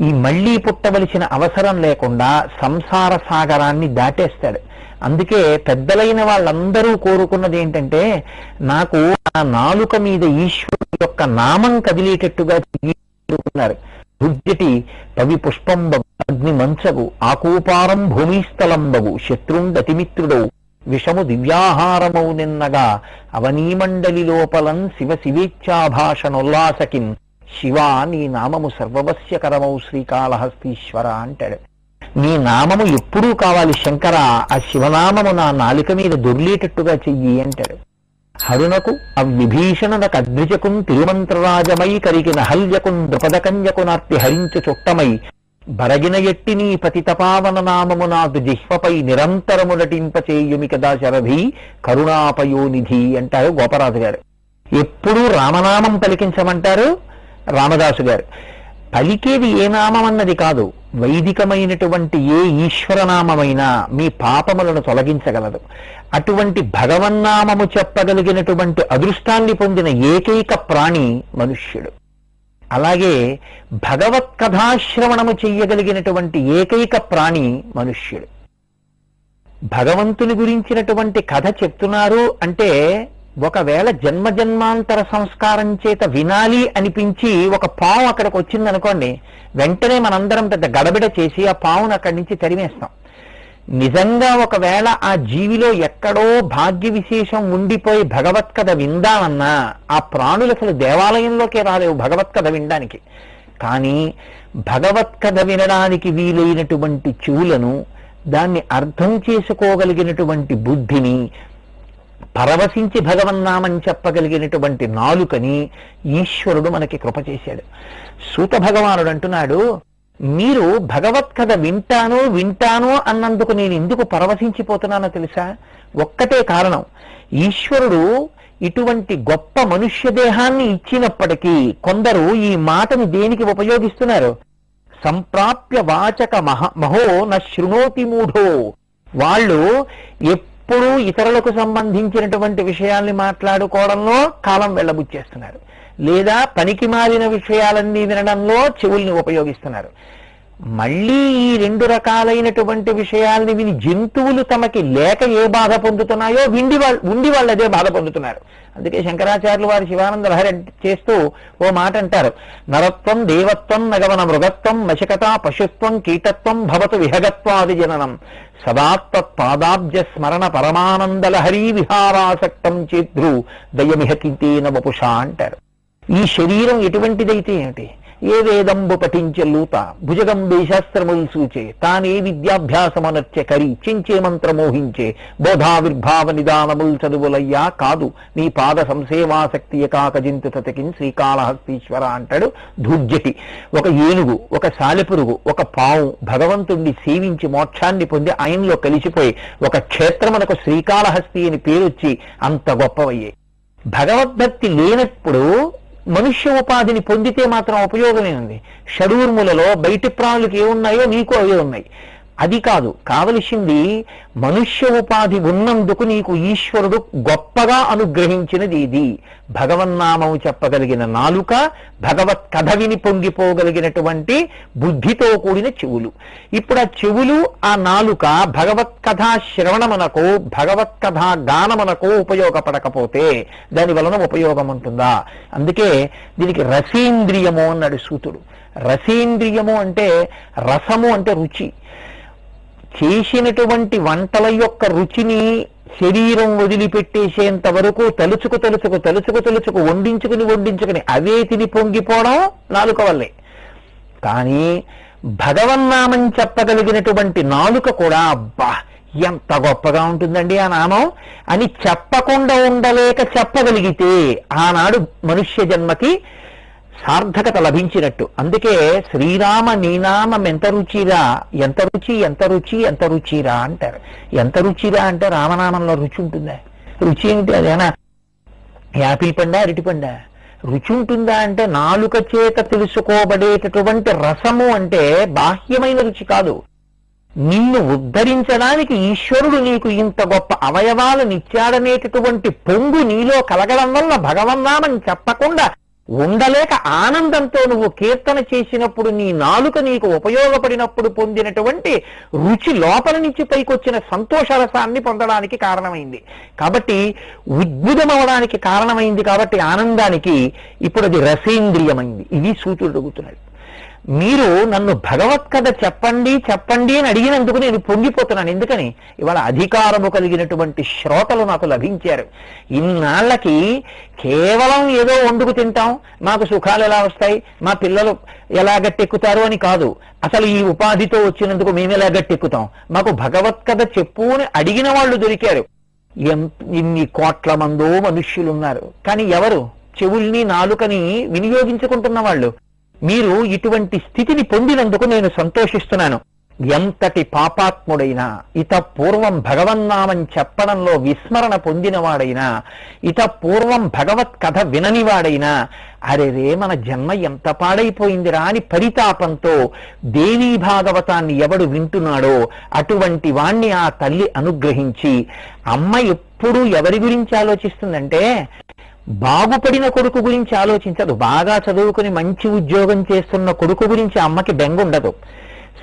ఈ మళ్లీ పుట్టవలసిన అవసరం లేకుండా సంసార సాగరాన్ని దాటేస్తాడు. అందుకే పెద్దలైన వాళ్ళందరూ కోరుకున్నది ఏంటంటే, నాకు ఆ నాలుక మీద ఈశ్వరుడు యొక్క నామం కదిలేటట్టుగా కోరుకున్నారు. దుర్జటి పవి పుష్పంబగు అగ్ని మంచగు ఆకూపారం భూమిస్థలంబగు శత్రుండతిమిత్రుడవు విషము దివ్యాహారమౌ నిన్నగా అవనీమండలి లోపలం శివ శివేచ్ఛాభాషణోల్లాసకిం శివా నీ నామము సర్వవస్యకరమౌ శ్రీకాళహస్తీశ్వర అంటాడు. నీ నామము ఎప్పుడూ కావాలి శంకర, ఆ శివనామము నా నాలిక మీద దొర్లేటట్టుగా చెయ్యి అంటాడు. హరునకు అవిభీషణనకు అద్విజకున్ తిరుమంత్రరాజమై కరిగిన హల్యకున్ ద్రుపదకన్యకునార్తి హరించు చుట్టమై బరగిన ఎట్టి నీ పతితపావన నామము నాదు జిహ్వపై నిరంతరము నటింపచేయుమి కదా శరభి కరుణాపయోనిధి అంటారు గోపరాజు గారు. ఎప్పుడూ రామనామం పలికించమంటారు రామదాసు గారు. పలికేది ఏ నామం అన్నది కాదు, వైదికమైనటువంటి ఏ ఈశ్వరనామమైనా మీ పాపములను తొలగించగలదు. అటువంటి భగవన్నామము చెప్పగలిగినటువంటి అదృష్టాన్ని పొందిన ఏకైక ప్రాణి మనుష్యుడు. అలాగే భగవత్ కథాశ్రవణము చెయ్యగలిగినటువంటి ఏకైక ప్రాణి మనుష్యుడు. భగవంతుని గురించినటువంటి కథ చెప్తున్నారు అంటే ఒకవేళ జన్మజన్మాంతర సంస్కారం చేత వినాలి అనిపించి ఒక పాము అక్కడికి వచ్చిందనుకోండి, వెంటనే మనందరం పెద్ద గడబిడ చేసి ఆ పావును అక్కడి నుంచి తరిమేస్తాం. నిజంగా ఒకవేళ ఆ జీవిలో ఎక్కడో భాగ్య విశేషం ఉండిపోయి భగవత్కథ విందామన్నా ఆ ప్రాణులు అసలు దేవాలయంలోకే రాలేవు భగవత్కథ వినడానికి. కానీ భగవత్కథ వినడానికి వీలైనటువంటి చెవులను, దాన్ని అర్థం చేసుకోగలిగినటువంటి బుద్ధిని, పరవశించి భగవన్నామని చెప్పగలిగినటువంటి నాలుకని ఈశ్వరుడు మనకి కృప చేశాడు. సూత భగవానుడు అంటున్నాడు, మీరు భగవత్కథ వింటాను అన్నందుకు నేను ఎందుకు పరవశించిపోతున్నానో తెలుసా? ఒక్కటే కారణం, ఈశ్వరుడు ఇటువంటి గొప్ప మనుష్య దేహాన్ని ఇచ్చినప్పటికీ కొందరు ఈ మాటను దేనికి ఉపయోగిస్తున్నారు? సంప్రాప్య వాచక మహో న శృణోతి మూఢో. వాళ్ళు ఎప్పుడూ ఇతరులకు సంబంధించినటువంటి విషయాల్ని మాట్లాడుకోవడంలో కాలం వెళ్ళబుచ్చేస్తున్నారు, లేదా పనికి మాలిన విషయాలన్నీ వినడంలో చెవుల్ని ఉపయోగిస్తున్నారు. మళ్ళీ ఈ 2 రకాలైనటువంటి విషయాల్ని విని జంతువులు తమకి లేక ఏ బాధ పొందుతున్నాయో ఉండి వాళ్ళు అదే బాధ పొందుతున్నారు. అందుకే శంకరాచార్యులు వారి శివానంద లహరి చేస్తూ ఓ మాట అంటారు, నరత్వం దేవత్వం నగవన మృగత్వం మశకత పశుత్వం కీటత్వం భవతు విహగత్వాది జననం సదాత్తత్ పాదాబ్జ స్మరణ పరమానందలహరీ విహారాసక్తం చేద్రు దయమిహ కింతేన వపుషా అంటారు. ఈ శరీరం ఎటువంటిదైతే ఏమిటి? ఏ వేదంబు పఠించెల్లూత భుజగంబే శాస్త్రములు సూచే తానే విద్యాభ్యాసమనర్చె కరి చించే మంత్రమోహించే బోధావిర్భావ నిదానముల్ చదువులయ్యా కాదు నీ పాద సంసేవాసక్తియ కాకజింతు తతకిన్ శ్రీకాళహస్తీశ్వర అంటాడు ధూర్జటి. ఒక ఏనుగు, ఒక సాలెపురుగు, ఒక పావు భగవంతుణ్ణి సేవించి మోక్షాన్ని పొంది ఆయనలో కలిసిపోయి ఒక క్షేత్రమునకు శ్రీకాళహస్తి అని పేరొచ్చి అంత గొప్పవయ్యాయి. భగవద్భక్తి లేనప్పుడు మనుష్య ఉపాధిని పొందితే మాత్రం ఉపయోగమే ఉంది. షడూర్ములలో బయటి ప్రాణులకు ఏమున్నాయో నీకు అవే ఉన్నాయి. అది కాదు కావలసింది, మనుష్య ఉపాధి ఉన్నందుకు నీకు ఈశ్వరుడు గొప్పగా అనుగ్రహించినది ఇది. భగవన్నామము చెప్పగలిగిన నాలుక, భగవత్ కథ విని పొంగిపోగలిగినటువంటి బుద్ధితో కూడిన చెవులు. ఇప్పుడు ఆ చెవులు, ఆ నాలుక భగవత్ కథా శ్రవణమునకు, భగవత్ కథా గానమునకు ఉపయోగపడకపోతే దాని వలన ఉపయోగం ఉంటుందా? అందుకే దీనికి రసేంద్రియము అన్నాడు సూతుడు. రసేంద్రియము అంటే, రసము అంటే రుచి. చేసినటువంటి వంటల యొక్క రుచిని శరీరం వదిలిపెట్టేసేంత వరకు తలుచుకు తలుచుకు తలుచుకు తలుచుకు వండించుకుని అవే తిని పొంగిపోవడం నాలుక వల్లే. కానీ భగవన్నామం చెప్పగలిగినటువంటి నాలుక కూడా, అబ్బా ఎంత గొప్పగా ఉంటుందండి ఆ నామం అని చెప్పకుండా ఉండలేక చెప్పగలిగితే ఆనాడు మనుష్య జన్మకి సార్థకత లభించినట్టు. అందుకే శ్రీరామ నీనామం ఎంత రుచిరా, ఎంత రుచి ఎంత రుచి ఎంత రుచిరా అంటారు. ఎంత రుచిరా అంటే రామనామంలో రుచి ఉంటుందా? రుచి ఏంటి? అదేనా యాపిల్ పండా అరటి పండా? రుచి ఉంటుందా అంటే నాలుక చేత తెలుసుకోబడేటటువంటి రసము అంటే బాహ్యమైన రుచి కాదు. నిన్ను ఉద్ధరించడానికి ఈశ్వరుడు నీకు ఇంత గొప్ప అవయవాలను ఇచ్చాడనేటటువంటి పొంగు నీలో కలగడం వల్ల భగవన్నామం చెప్పకుండా ఉండలేక ఆనందంతో నువ్వు కీర్తన చేసినప్పుడు నీ నాలుక నీకు ఉపయోగపడినప్పుడు పొందినటువంటి రుచి లోపల నుంచి పైకొచ్చిన సంతోషరసాన్ని పొందడానికి కారణమైంది. కాబట్టి ఉద్భుతమవడానికి కారణమైంది. కాబట్టి ఆనందానికి ఇప్పుడు అది రసేంద్రియమైంది. ఇది సూతుడు అడుగుతున్నాడు. మీరు నన్ను భగవత్ కథ చెప్పండి చెప్పండి అని అడిగినందుకు నేను పొంగిపోతున్నాను. ఎందుకని? ఇవాళ అధికారము కలిగినటువంటి శ్రోతలు నాకు లభించారు. ఇన్నాళ్ళకి కేవలం ఏదో వండుకు తింటాం, మాకు సుఖాలు ఎలా వస్తాయి, మా పిల్లలు ఎలా గట్టెక్కుతారు అని కాదు. అసలు ఈ ఉపాధితో వచ్చినందుకు మేము ఎలా గట్టెక్కుతాం, మాకు భగవత్ కథ చెప్పు అని అడిగిన వాళ్ళు దొరికారు. ఇన్ని కోట్ల మందో మనుష్యులున్నారు. కానీ ఎవరు చెవుల్ని నాలుకని వినియోగించుకుంటున్న వాళ్ళు? మీరు ఇటువంటి స్థితిని పొందినందుకు నేను సంతోషిస్తున్నాను. ఎంతటి పాపాత్ముడైనా, ఇత పూర్వం భగవన్నామం చెప్పడంలో విస్మరణ పొందినవాడైనా, ఇత పూర్వం భగవత్ కథ విననివాడైనా, అరెరే మన జన్మ ఎంత పాడైపోయిందిరా అని పరితాపంతో దేవీ భాగవతాన్ని ఎవడు వింటున్నాడో అటువంటి వాణ్ణి ఆ తల్లి అనుగ్రహించి, అమ్మ ఎప్పుడూ ఎవరి గురించి ఆలోచిస్తుందంటే బాగుపడిన కొడుకు గురించి ఆలోచించదు. బాగా చదువుకుని మంచి ఉద్యోగం చేస్తున్న కొడుకు గురించి అమ్మకి బెంగ ఉండదు.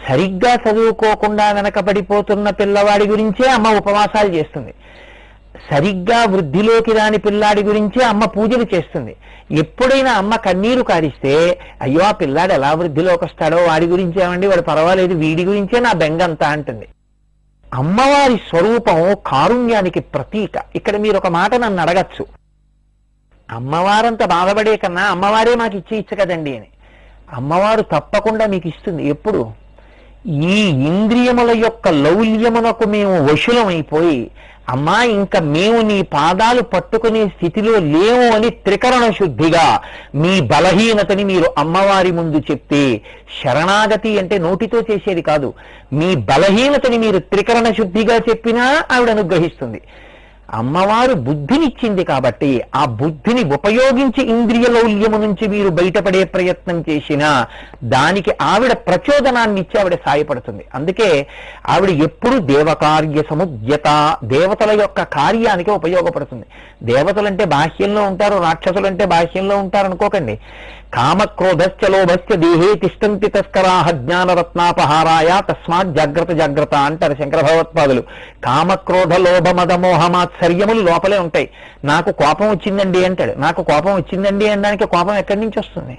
సరిగ్గా చదువుకోకుండా వెనకబడిపోతున్న పిల్లవాడి గురించే అమ్మ ఉపవాసాలు చేస్తుంది. సరిగ్గా వృద్ధిలోకి రాని పిల్లాడి గురించే అమ్మ పూజలు చేస్తుంది. ఎప్పుడైనా అమ్మ కన్నీరు కారిస్తే, అయ్యో ఆ పిల్లాడు ఎలా వృద్ధిలోకి వస్తాడో వాడి గురించి ఏమండి, వాడు పర్వాలేదు, వీడి గురించే నా బెంగంతా అంటుంది. అమ్మవారి స్వరూపం కారుణ్యానికి ప్రతీక. ఇక్కడ మీరు ఒక మాట నన్ను అడగచ్చు, అమ్మవారంత బాధపడే కన్నా అమ్మవారే మాకు ఇచ్చు కదండి అని. అమ్మవారు తప్పకుండా మీకు ఇస్తుంది. ఎప్పుడు? ఈ ఇంద్రియముల యొక్క లౌల్యమునకు మేము వశులమైపోయి, అమ్మా ఇంకా మేము నీ పాదాలు పట్టుకునే స్థితిలో లేవు అని త్రికరణ శుద్ధిగా మీ బలహీనతని మీరు అమ్మవారి ముందు చెప్తే, శరణాగతి అంటే నోటితో చేసేది కాదు, మీ బలహీనతని మీరు త్రికరణ శుద్ధిగా చెప్పినా ఆవిడ అనుగ్రహిస్తుంది. అమ్మవారు బుద్ధినిచ్చింది కాబట్టి ఆ బుద్ధిని ఉపయోగించి ఇంద్రియ లౌల్యము నుంచి మీరు బయటపడే ప్రయత్నం చేసినా దానికి ఆవిడ ప్రచోదనాన్ని ఇచ్చి ఆవిడ సాయపడుతుంది. అందుకే ఆవిడ ఎప్పుడు దేవకార్య సముద్యత, దేవతల యొక్క కార్యానికి ఉపయోగపడుతుంది. దేవతలంటే బాహ్యంలో ఉంటారు, రాక్షసులంటే బాహ్యంలో ఉంటారు అనుకోకండి. కామక్రోధశ్చ లోభశ్చ దేహే తిష్టంతి తస్కరాహ జ్ఞానరత్నాపహారాయ తస్మాత్ జాగ్రత్త జాగ్రత్త అంటారు శంకర భగవత్పాదులు. కామక్రోధ లోభ మద మోహమాత్సర్యములు లోపలే ఉంటాయి. నాకు కోపం వచ్చిందండి అంటాడు. నాకు కోపం వచ్చిందండి అనడానికి కోపం ఎక్కడి నుంచి వస్తుంది?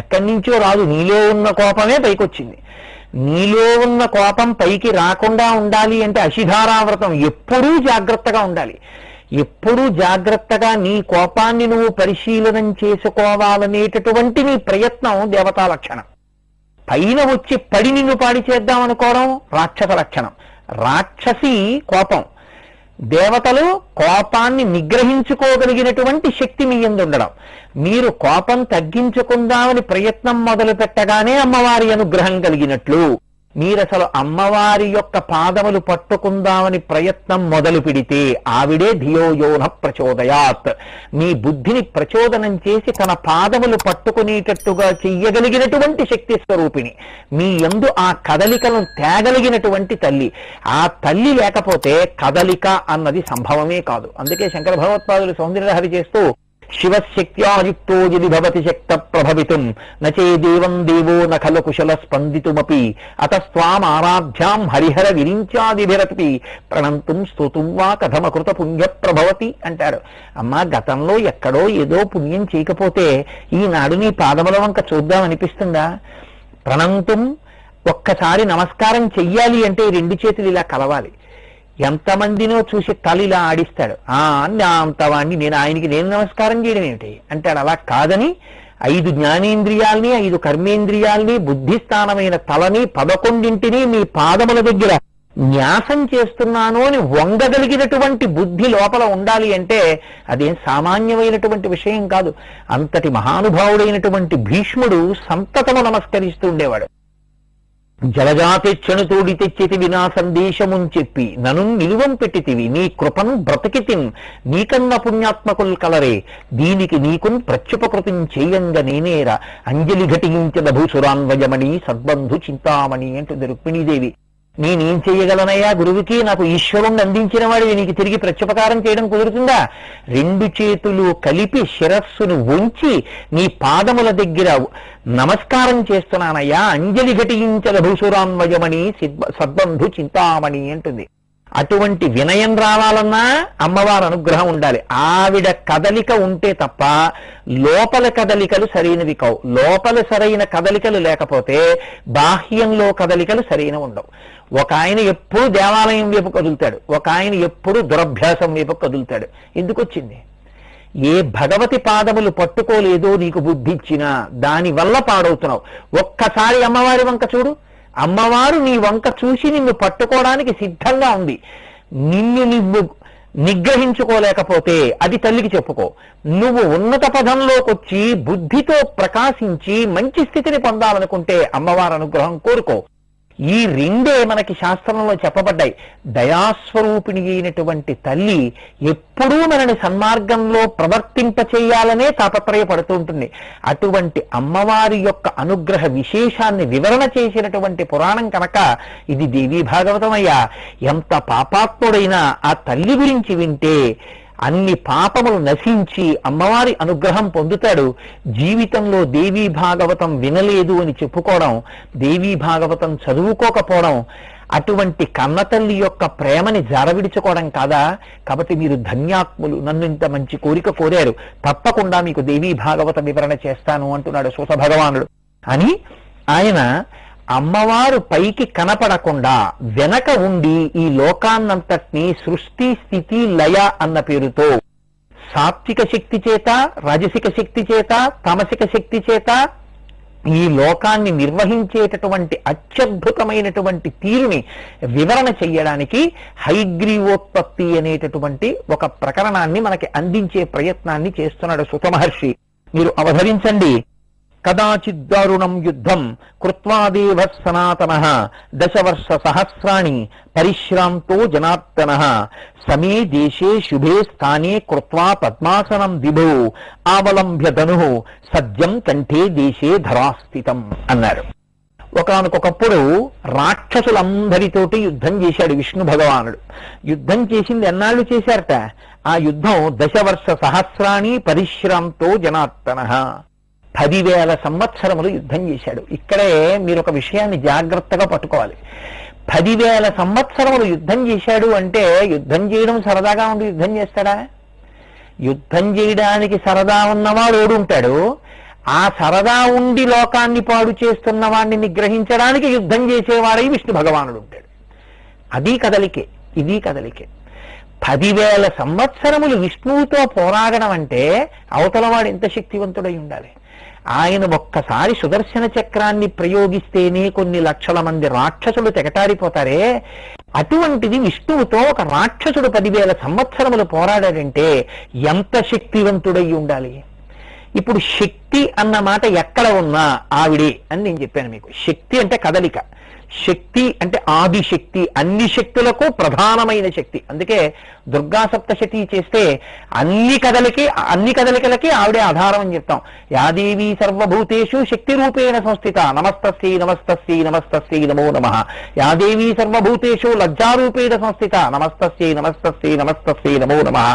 ఎక్కడి నుంచో రాదు. నీలో ఉన్న కోపమే పైకి వచ్చింది. నీలో ఉన్న కోపం పైకి రాకుండా ఉండాలి అంటే అశిధారావ్రతం ఎప్పుడూ జాగ్రత్తగా ఉండాలి. ఎప్పుడూ జాగ్రత్తగా నీ కోపాన్ని నువ్వు పరిశీలనం చేసుకోవాలనేటటువంటి నీ ప్రయత్నం దేవతా లక్షణం. పైన వచ్చి పడి నిన్ను పాడి చేద్దాం అనుకోవడం రాక్షస లక్షణం. రాక్షసి కోపం. దేవతలు కోపాన్ని నిగ్రహించుకోగలిగినటువంటి శక్తి మీ యందు ఉండడం. మీరు కోపం తగ్గించుకుందామని ప్రయత్నం మొదలు పెట్టగానే అమ్మవారి అనుగ్రహం కలిగినట్లు మీరసలు అమ్మవారి యొక్క పాదములు పట్టుకుందామని ప్రయత్నం మొదలు పెడితే ఆవిడే ధియోయోన ప్రచోదయాత్, మీ బుద్ధిని ప్రచోదనం చేసి తన పాదములు పట్టుకునేటట్టుగా చెయ్యగలిగినటువంటి శక్తి స్వరూపిణి, మీ యందు ఆ కదలికలను తేగలిగినటువంటి తల్లి. ఆ తల్లి లేకపోతే కదలిక అన్నది సంభవమే కాదు. అందుకే శంకర భగవత్పాదులు సౌందర్యలహరి చేస్తూ శివశక్త్యాయుక్తో యది భవతి శక్త ప్రభవితుం నచే దేవం దేవో నఖలు కుశల స్పందితుమపి అతస్వామారాధ్యాం హరిహర విరించాదిభిరతి ప్రణంతుం స్తుతుం వా కథమకృత పుణ్య ప్రభవతి అంటారు. అమ్మా, గతంలో ఎక్కడో ఏదో పుణ్యం చేయకపోతే ఈనాడు నీ పాదముల వంక చూద్దామనిపిస్తుందా? ప్రణంతుం, ఒక్కసారి నమస్కారం చెయ్యాలి అంటే రెండు చేతులు ఇలా కలవాలి. ఎంతమందినో చూసి తలిలా ఆడిస్తాడు. అంతవాణ్ణి నేను నమస్కారం చేయడం ఏమిటి అంటాడు. అలా కాదని 5 జ్ఞానేంద్రియాల్ని 5 కర్మేంద్రియాల్ని బుద్ధిస్థానమైన తలని 11ంటిని మీ పాదముల దగ్గర న్యాసం చేస్తున్నాను అని వంగగలిగినటువంటి బుద్ధి లోపల ఉండాలి అంటే అదేం సామాన్యమైనటువంటి విషయం కాదు. అంతటి మహానుభావుడైనటువంటి భీష్ముడు సంతతము నమస్కరిస్తూ ఉండేవాడు. జలజాతెచ్చను తోడి తెచ్చితివి నా సందేశముని చెప్పి నను నిలువం పెట్టితివి నీ కృపను బ్రతికితిన్ నీకన్న పుణ్యాత్మకుల్ కలరే దీనికి నీకున్ ప్రత్యుపకృతిం చేయంగ నేనేరా అంజలి ఘటించద భూసురాన్వయమణి సద్బంధు చింతామణి అంటుంది రుక్మిణీదేవి. నేనేం చెయ్యగలనయ్యా గురువుకి, నాకు ఈశ్వరుణ్ణి అందించిన వాడివి, నీకు తిరిగి ప్రత్యుపకారం చేయడం కుదురుతుందా? 2 చేతులు కలిపి శిరస్సును ఉంచి నీ పాదముల దగ్గర నమస్కారం చేస్తున్నానయ్యా. అంజలి ఘటించద భూసురాన్వయమణి సద్బంధు చింతామణి అంటుంది. అటువంటి వినయం రావాలన్నా అమ్మవారి అనుగ్రహం ఉండాలి. ఆవిడ కదలిక ఉంటే తప్ప లోపల కదలికలు సరైనవి కావు. లోపల సరైన కదలికలు లేకపోతే బాహ్యంలో కదలికలు సరైన ఉండవు. ఒక ఆయన ఎప్పుడు దేవాలయం వైపు కదులుతాడు, ఒక ఆయన ఎప్పుడు దురభ్యాసం వైపు కదులుతాడు. ఎందుకు వచ్చింది? ఏ భగవతి పాదములు పట్టుకోలేదో నీకు బుద్ధి ఇచ్చినా దానివల్ల పాడవుతున్నావు. ఒక్కసారి అమ్మవారి వంక చూడు. అమ్మవారు నీ వంక చూసి నిన్ను పట్టుకోవడానికి సిద్ధంగా ఉంది. నువ్వు నిగ్రహించుకోలేకపోతే అది తల్లికి చెప్పుకో. నువ్వు ఉన్నత పదంలోకి వచ్చి బుద్ధితో ప్రకాశించి మంచి స్థితిని పొందాలనుకుంటే అమ్మవారి అనుగ్రహం కోరుకో. ఈ 2 మనకి శాస్త్రంలో చెప్పబడ్డాయి. దయాస్వరూపిణి అయినటువంటి తల్లి ఎప్పుడూ మనని సన్మార్గంలో ప్రవర్తింప చేయాలనే తాపత్రయపడుతూ ఉంటుంది. అటువంటి అమ్మవారి యొక్క అనుగ్రహ విశేషాన్ని వివరణ చేసినటువంటి పురాణం కనుక ఇది దేవీ భాగవతం అయ్యా. ఎంత పాపాత్ముడైనా ఆ తల్లి గురించి వింటే అన్ని పాపములు నశించి అమ్మవారి అనుగ్రహం పొందుతాడు. జీవితంలో దేవీ భాగవతం వినలేదు అని చెప్పుకోవడం, దేవీ భాగవతం చదువుకోకపోవడం అటువంటి కన్నతల్లి యొక్క ప్రేమని జారవిడుచుకోవడం కాదా? కాబట్టి మీరు ధన్యాత్ములు. నన్ను ఇంత మంచి కోరిక కోరారు, తప్పకుండా మీకు దేవీ భాగవత వివరణ చేస్తాను అంటున్నాడు సూత భగవానుడు. అని ఆయన అమ్మవారు పైకి కనపడకుండా వెనక ఉండి ఈ లోకాన్నంతటినీ సృష్టి స్థితి లయ అన్న పేరుతో సాత్విక శక్తి చేత, రాజసిక శక్తి చేత, తామసిక శక్తి చేత ఈ లోకాన్ని నిర్వహించేటటువంటి అత్యద్భుతమైనటువంటి తీరుని వివరణ చెయ్యడానికి హయగ్రీవోత్పత్తి అనేటటువంటి ఒక ప్రకరణాన్ని మనకి అందించే ప్రయత్నాన్ని చేస్తున్నాడు సుత మహర్షి. మీరు అవధరించండి. కదాచిద్దారుణం యుద్ధం కృత్వాదేవ సనాతనః 10 వర్ష సహస్రాణి పరిశ్రాంతో జనార్దనః సమే దేశే శుభే స్థానే కృత్వా పద్మాసనం విభో ఆవలంబ్య ధనుః సద్యం కంఠే దేశే ధరాస్థితం అన్నారు. ఒకానొకప్పుడు రాక్షసులందరితోటి యుద్ధం చేశాడు విష్ణు భగవానుడు. యుద్ధం చేసింది ఎన్నాళ్ళు చేశారట? ఆ యుద్ధం 10 వర్ష సహస్రాణి పరిశ్రాంతో జనార్దనః 10,000 సంవత్సరములు యుద్ధం చేశాడు. ఇక్కడే మీరు ఒక విషయాన్ని జాగ్రత్తగా పట్టుకోవాలి. 10,000 సంవత్సరములు యుద్ధం చేశాడు అంటే యుద్ధం చేయడం సరదాగా ఉండి యుద్ధం చేస్తాడా? యుద్ధం చేయడానికి సరదా ఉన్నవాడు ఓడుంటాడు. ఆ సరదా ఉండి లోకాన్ని పాడు చేస్తున్న వాడిని నిగ్రహించడానికి యుద్ధం చేసేవాడై విష్ణు భగవానుడు ఉంటాడు. అది కదలికే, ఇది కదలికే. 10,000 సంవత్సరములు విష్ణువుతో పోరాడడం అంటే అవతలవాడు ఎంత శక్తివంతుడై ఉండాలి. ఆయన ఒక్కసారి సుదర్శన చక్రాన్ని ప్రయోగిస్తేనే కొన్ని లక్షల మంది రాక్షసులు తెగటారిపోతారే, అటువంటిది విష్ణువుతో ఒక రాక్షసుడు 10,000 సంవత్సరములు పోరాడాడంటే ఎంత శక్తివంతుడై ఉండాలి. ఇప్పుడు శక్తి అన్న మాట ఎక్కడ ఉన్నా ఆవిడే అని నేను చెప్పాను మీకు. శక్తి అంటే కదలిక. శక్తి అంటే ఆదిశక్తి, అన్ని శక్తులకు ప్రధానమైన శక్తి. అందుకే దుర్గా సప్తశతి చేస్తే అన్ని కదలికలకి ఆవిడే ఆధారం అని చెప్తాం. యాదేవి సర్వభూతేషు శక్తి రూపేణ సంస్థిత నమస్తస్యై నమస్తస్యై నమస్తస్యై నమో నమః. యాదేవి సర్వభూతేషు లజ్జారూపేణ సంస్థిత నమస్తస్యై నమస్తస్యై నమస్తస్యై నమో నమః.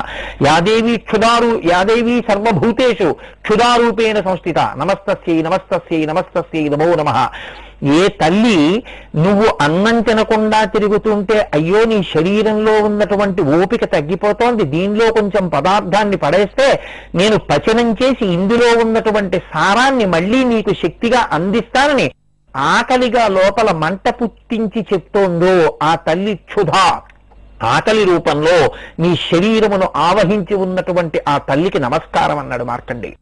యాదేవి సర్వభూతేషు క్షుదారూపేణ సంస్థిత నమస్తస్యై నమస్తస్యై నమస్తస్యై నమో నమః. ఏ తల్లి నువ్వు అన్నం తినకుండా తిరుగుతుంటే అయ్యో నీ శరీరంలో ఉన్నటువంటి ఓపిక తగ్గిపోతోంది, దీనిలో కొంచెం పదార్థాన్ని పడేస్తే నేను పచనం చేసి ఇందులో ఉన్నటువంటి సారాన్ని మళ్ళీ నీకు శక్తిగా అందిస్తానని ఆకలిగా లోపల మంట పుట్టించి చెప్తోందో ఆ తల్లి క్షుధ. ఆకలి రూపంలో నీ శరీరమును ఆవహించి ఉన్నటువంటి ఆ తల్లికి నమస్కారం అన్నాడు మార్కండేయుడు.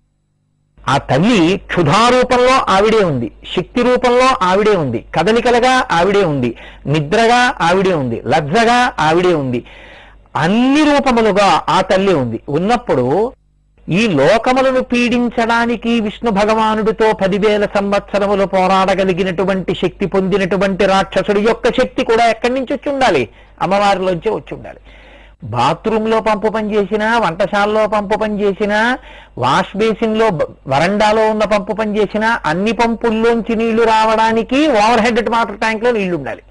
ఆ తల్లి క్షుధారూపంలో ఆవిడే ఉంది, శక్తి రూపంలో ఆవిడే ఉంది, కదలికలుగా ఆవిడే ఉంది, నిద్రగా ఆవిడే ఉంది, లజ్జగా ఆవిడే ఉంది, అన్ని రూపములుగా ఆ తల్లి ఉంది. ఉన్నప్పుడు ఈ లోకములను పీడించడానికి విష్ణు భగవానుడితో 10,000 సంవత్సరములు పోరాడగలిగినటువంటి శక్తి పొందినటువంటి రాక్షసుడి యొక్క శక్తి కూడా ఎక్కడి నుంచి వచ్చి ఉండాలి? అమ్మవారిలోంచే వచ్చి ఉండాలి. బాత్రూంలో పంపు పని చేసినా, వంటశాలలో పంపు పని చేసినా, వాష్ బేసిన్ లో వరండాలో ఉన్న పంపు పని చేసినా అన్ని పంపుల్లోంచి నీళ్లు రావడానికి ఓవర్ హెడ్ వాటర్ ట్యాంక్ లో నీళ్లు ఉండాలి.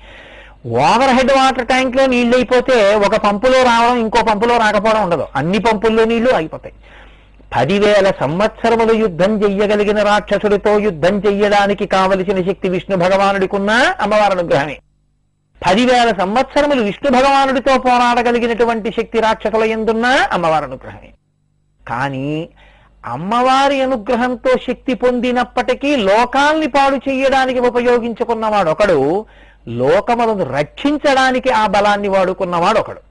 ఓవర్ హెడ్ వాటర్ ట్యాంక్ లో నీళ్లు అయిపోతే ఒక పంపులో రావడం ఇంకో పంపులో రాకపోవడం ఉండదు, అన్ని పంపుల్లో నీళ్లు అయిపోతాయి. 10,000 సంవత్సరములు యుద్ధం చెయ్యగలిగిన రాక్షసుడితో యుద్ధం చెయ్యడానికి కావలసిన శక్తి విష్ణు భగవానుడికున్నా అమ్మవారి అనుగ్రహమే. 10,000 సంవత్సరములు విష్ణు భగవానుడితో పోరాడగలిగినటువంటి శక్తి రాక్షసుల యందున్నా అమ్మవారి అనుగ్రహమే. కానీ అమ్మవారి అనుగ్రహంతో శక్తి పొందినప్పటికీ లోకాల్ని పాడు చెయ్యడానికి ఉపయోగించుకున్నవాడు ఒకడు, లోకములను రక్షించడానికి ఆ బలాన్ని వాడుకున్నవాడు ఒకడు.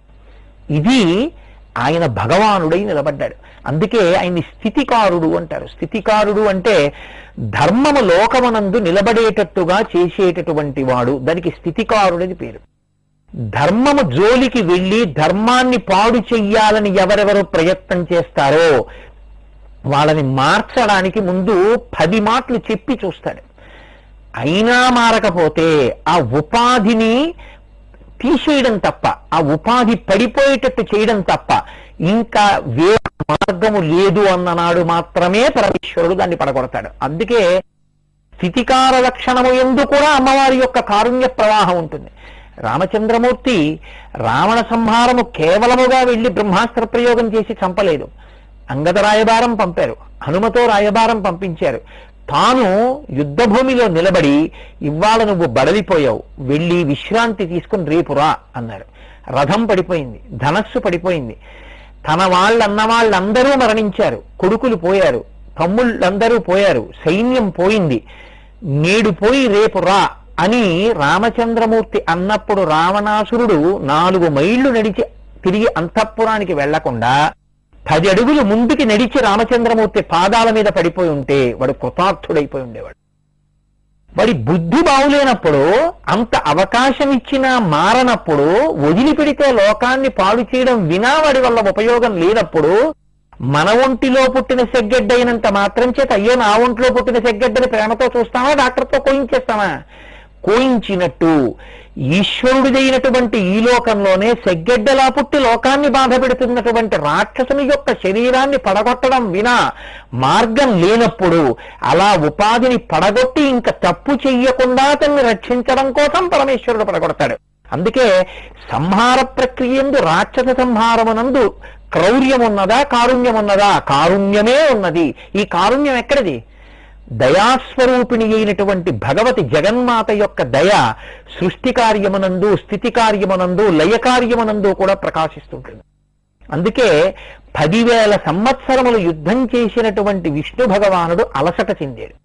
ఇది ఆయన భగవానుడై నిలబడ్డాడు. అందుకే ఆయన్ని స్థితికారుడు అంటారు. స్థితికారుడు అంటే ధర్మము లోకమునందు నిలబడేటట్టుగా చేసేటటువంటి వాడు, దానికి స్థితికారుడని పేరు. ధర్మము జోలికి వెళ్ళి ధర్మాన్ని పాడు చెయ్యాలని ఎవరెవరు ప్రయత్నం చేస్తారో వాళ్ళని మార్చడానికి ముందు 10 మాటలు చెప్పి చూస్తాడు. అయినా మారకపోతే ఆ ఉపాధిని తీసేయడం తప్ప, ఆ ఉపాధి పడిపోయేటట్టు చేయడం తప్ప ఇంకా వేరే మార్గము లేదు అన్ననాడు మాత్రమే పరమేశ్వరుడు దాన్ని పడగొడతాడు. అందుకే స్థితికార లక్షణము యందు కూడా అమ్మవారి యొక్క కారుణ్య ప్రవాహం ఉంటుంది. రామచంద్రమూర్తి రావణ సంహారము కేవలముగా వెళ్లి బ్రహ్మాస్త్ర ప్రయోగం చేసి చంపలేదు. అంగద రాయబారం పంపారు, హనుమతో రాయబారం పంపించారు. తాను యుద్ధభూమిలో నిలబడి ఇవాళ నువ్వు బడలిపోయావు, వెళ్ళి విశ్రాంతి తీసుకుని రేపు రా అన్నారు. రథం పడిపోయింది, ధనస్సు పడిపోయింది, తన వాళ్ళన్న వాళ్ళందరూ మరణించారు, కొడుకులు పోయారు, తమ్ముళ్ళందరూ పోయారు, సైన్యం పోయింది, నేడు పోయి రేపు రా అని రామచంద్రమూర్తి అన్నప్పుడు రావణాసురుడు 4 మైళ్ళు నడిచి తిరిగి అంతఃపురానికి వెళ్లకుండా 10 అడుగులు ముందుకి నడిచి రామచంద్రమూర్తి పాదాల మీద పడిపోయి ఉంటే వాడు కృతార్థుడైపోయి ఉండేవాడు. వాడి బుద్ధి బాగులేనప్పుడు, అంత అవకాశం ఇచ్చినా మారనప్పుడు, వదిలిపెడితే లోకాన్ని పాడు చేయడం వినా వాడి వల్ల ఉపయోగం లేనప్పుడు, మన ఒంటిలో పుట్టిన సెగ్గెడ్డైనంత మాత్రం చేత అయ్యో నా ఒంట్లో పుట్టిన సెగ్గెడ్డని ప్రేమతో చూస్తామా, డాక్టర్తో కోయించేస్తామా? కోయించినట్టు ఈశ్వరుడిదైనటువంటి ఈ లోకంలోనే సెగ్గెడ్డలా పుట్టి లోకాన్ని బాధ పెడుతున్నటువంటి రాక్షసుని యొక్క శరీరాన్ని పడగొట్టడం వినా మార్గం లేనప్పుడు అలా ఉపాధిని పడగొట్టి ఇంకా తప్పు చెయ్యకుండా అతన్ని రక్షించడం కోసం పరమేశ్వరుడు పడగొడతాడు. అందుకే సంహార ప్రక్రియందు రాక్షస సంహారమునందు క్రౌర్యమున్నదా కారుణ్యమున్నదా? కారుణ్యమే ఉన్నది. ఈ కారుణ్యం ఎక్కడిది? దయాస్వరూపిణి అయినటువంటి భగవతి జగన్మాత యొక్క దయ సృష్టి కార్యమునందు, స్థితి కార్యమునందు, లయ కార్యమునందు కూడా ప్రకాశిస్తుంటుంది. అందుకే 10,000 సంవత్సరములు యుద్ధం చేసినటువంటి విష్ణు భగవానుడు అలసట చెందాడు.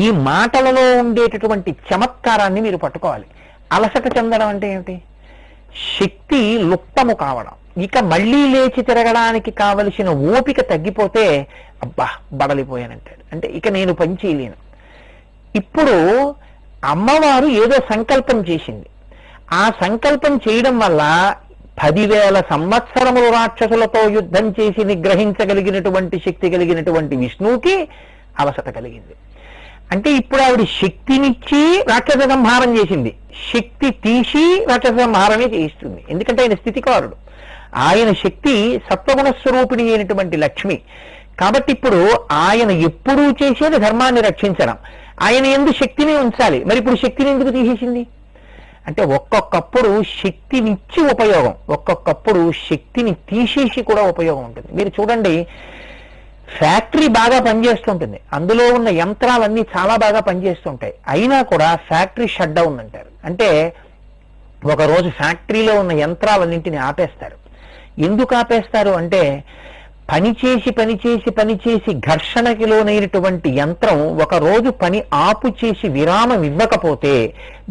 ఈ మాటలలో ఉండేటటువంటి చమత్కారాన్ని మీరు పట్టుకోవాలి. అలసట చెందడం అంటే ఏమిటి? శక్తి లుప్తము కావడం, ఇక మళ్లీ లేచి తిరగడానికి కావలసిన ఓపిక తగ్గిపోతే అబ్బా బడలిపోయానంటాడు. అంటే ఇక నేను పని చేయలేను. ఇప్పుడు అమ్మవారు ఏదో సంకల్పం చేసింది. ఆ సంకల్పం చేయడం వల్ల 10,000 సంవత్సరములు రాక్షసులతో యుద్ధం చేసి నిగ్రహించగలిగినటువంటి శక్తి కలిగినటువంటి విష్ణువుకి అలసట కలిగింది. అంటే ఇప్పుడు ఆవిడ శక్తినిచ్చి రాక్షస సంహారం చేసింది, శక్తి తీసి రాక్షస సంహారమే చేయిస్తుంది. ఎందుకంటే ఆయన స్థితికారుడు, ఆయన శక్తి సత్వగుణ స్వరూపిణి అయినటువంటి లక్ష్మి. కాబట్టి ఇప్పుడు ఆయన ఎప్పుడూ చేసేది ధర్మాన్ని రక్షించడం, ఆయన ఎందు శక్తిని ఉంచాలి. మరి ఇప్పుడు శక్తిని ఎందుకు తీసేసింది అంటే ఒక్కొక్కప్పుడు శక్తినిచ్చి ఉపయోగం, ఒక్కొక్కప్పుడు శక్తిని తీసేసి కూడా ఉపయోగం ఉంటుంది. మీరు చూడండి, ఫ్యాక్టరీ బాగా పనిచేస్తుంటుంది, అందులో ఉన్న యంత్రాలన్నీ చాలా బాగా పనిచేస్తుంటాయి, అయినా కూడా ఫ్యాక్టరీ షట్ డౌన్ అంటారు. అంటే ఒకరోజు ఫ్యాక్టరీలో ఉన్న యంత్రాలన్నింటినీ ఆపేస్తారు. ఎందుకు ఆపేస్తారు అంటే పనిచేసి ఘర్షణకి లోనైనటువంటి యంత్రం ఒకరోజు పని ఆపు చేసి విరామం ఇవ్వకపోతే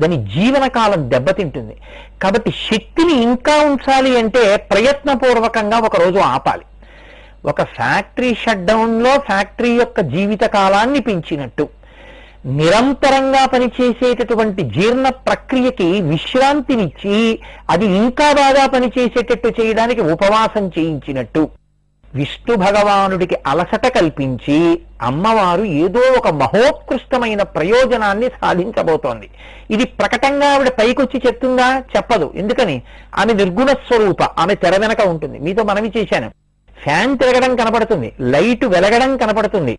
దాని జీవనకాలం దెబ్బతింటుంది. కాబట్టి శక్తిని ఇంకా ఉంచాలి అంటే ప్రయత్నపూర్వకంగా ఒకరోజు ఆపాలి. ఒక ఫ్యాక్టరీ షట్ డౌన్లో ఫ్యాక్టరీ యొక్క జీవిత కాలాన్ని పెంచినట్టు నిరంతరంగా పనిచేసేటటువంటి జీర్ణ ప్రక్రియకి విశ్రాంతినిచ్చి అది ఇంకా బాగా పనిచేసేటట్టు చేయడానికి ఉపవాసం చేయించినట్టు విష్ణు భగవానుడికి అలసట కల్పించి అమ్మవారు ఏదో ఒక మహోత్కృష్టమైన ప్రయోజనాన్ని సాధించబోతోంది. ఇది ప్రకటంగా ఆవిడ పైకొచ్చి చెప్తుందా? చెప్పదు. ఎందుకని? ఆమె నిర్గుణ స్వరూప, ఆమె తెర వెనక ఉంటుంది. మీతో మనవి చేశాను, ఫ్యాన్ తిరగడం కనపడుతుంది, లైట్ వెలగడం కనపడుతుంది,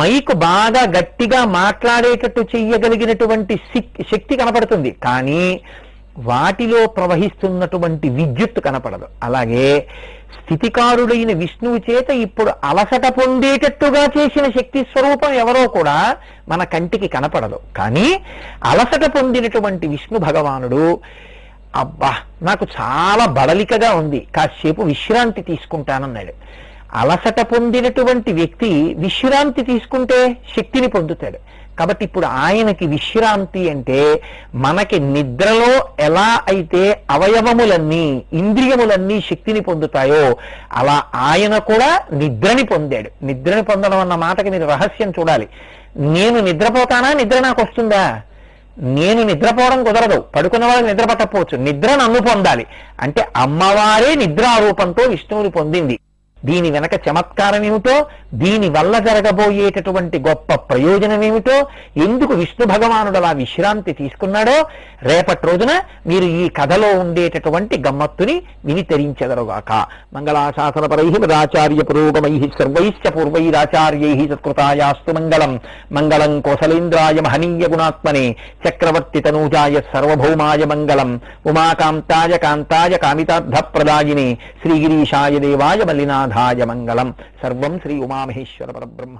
మైక్ బాగా గట్టిగా మాట్లాడేటట్టు చెయ్యగలిగినటువంటి శక్తి కనపడుతుంది, కానీ వాటిలో ప్రవహిస్తున్నటువంటి విద్యుత్ కనపడదు. అలాగే స్థితికారుడైన విష్ణువు చేత ఇప్పుడు అలసట పొందేటట్టుగా చేసిన శక్తి స్వరూపం ఎవరో కూడా మన కంటికి కనపడదు. కానీ అలసట పొందినటువంటి విష్ణు భగవానుడు అబ్బా నాకు చాలా బడలికగా ఉంది, కాసేపు విశ్రాంతి తీసుకుంటానన్నాడు. అలసట పొందినటువంటి వ్యక్తి విశ్రాంతి తీసుకుంటే శక్తిని పొందుతాడు. కాబట్టి ఇప్పుడు ఆయనకి విశ్రాంతి అంటే మనకి నిద్రలో ఎలా అయితే అవయవములన్నీ ఇంద్రియములన్నీ శక్తిని పొందుతాయో అలా ఆయన కూడా నిద్రని పొందాడు. నిద్రని పొందడం అన్న మాటకి మీరు రహస్యం చూడాలి. నేను నిద్రపోతానా, నిద్ర నాకు వస్తుందా? నేను నిద్రపోవడం కుదరదు, పడుకున్న వాళ్ళు నిద్ర పట్టకపోవచ్చు, నిద్ర నన్ను పొందాలి. అంటే అమ్మవారే నిద్రారూపంతో విష్ణువుని పొందింది. దీని వెనక చమత్కారం ఏమిటో, దీని వల్ల జరగబోయేటటువంటి గొప్ప ప్రయోజనం ఏమిటో, ఎందుకు విష్ణు భగవానుడు అలా విశ్రాంతి తీసుకున్నాడో రేపటి రోజున మీరు ఈ కథలో ఉండేటటువంటి గమ్మత్తుని విని తరించెదరుగాక. మంగళాశాసనపరై మదాచార్య పురోగమై సర్వైశ్చ పూర్వైరాచార్యై సత్కృతాయాస్తు మంగళం. మంగళం కోసలేంద్రాయ మహనీయ గుణాత్మనే చక్రవర్తి తనూజాయ సార్వభౌమాయ మంగళం. ఉమాకాంతాయ కాంతాయ కామితార్థ ప్రదాయినే శ్రీగిరీశాయ దేవాయ మల్లినాథాయ మంగళం. సర్వం శ్రీ ఉమామహేశ్వర పరబ్రహ్మ.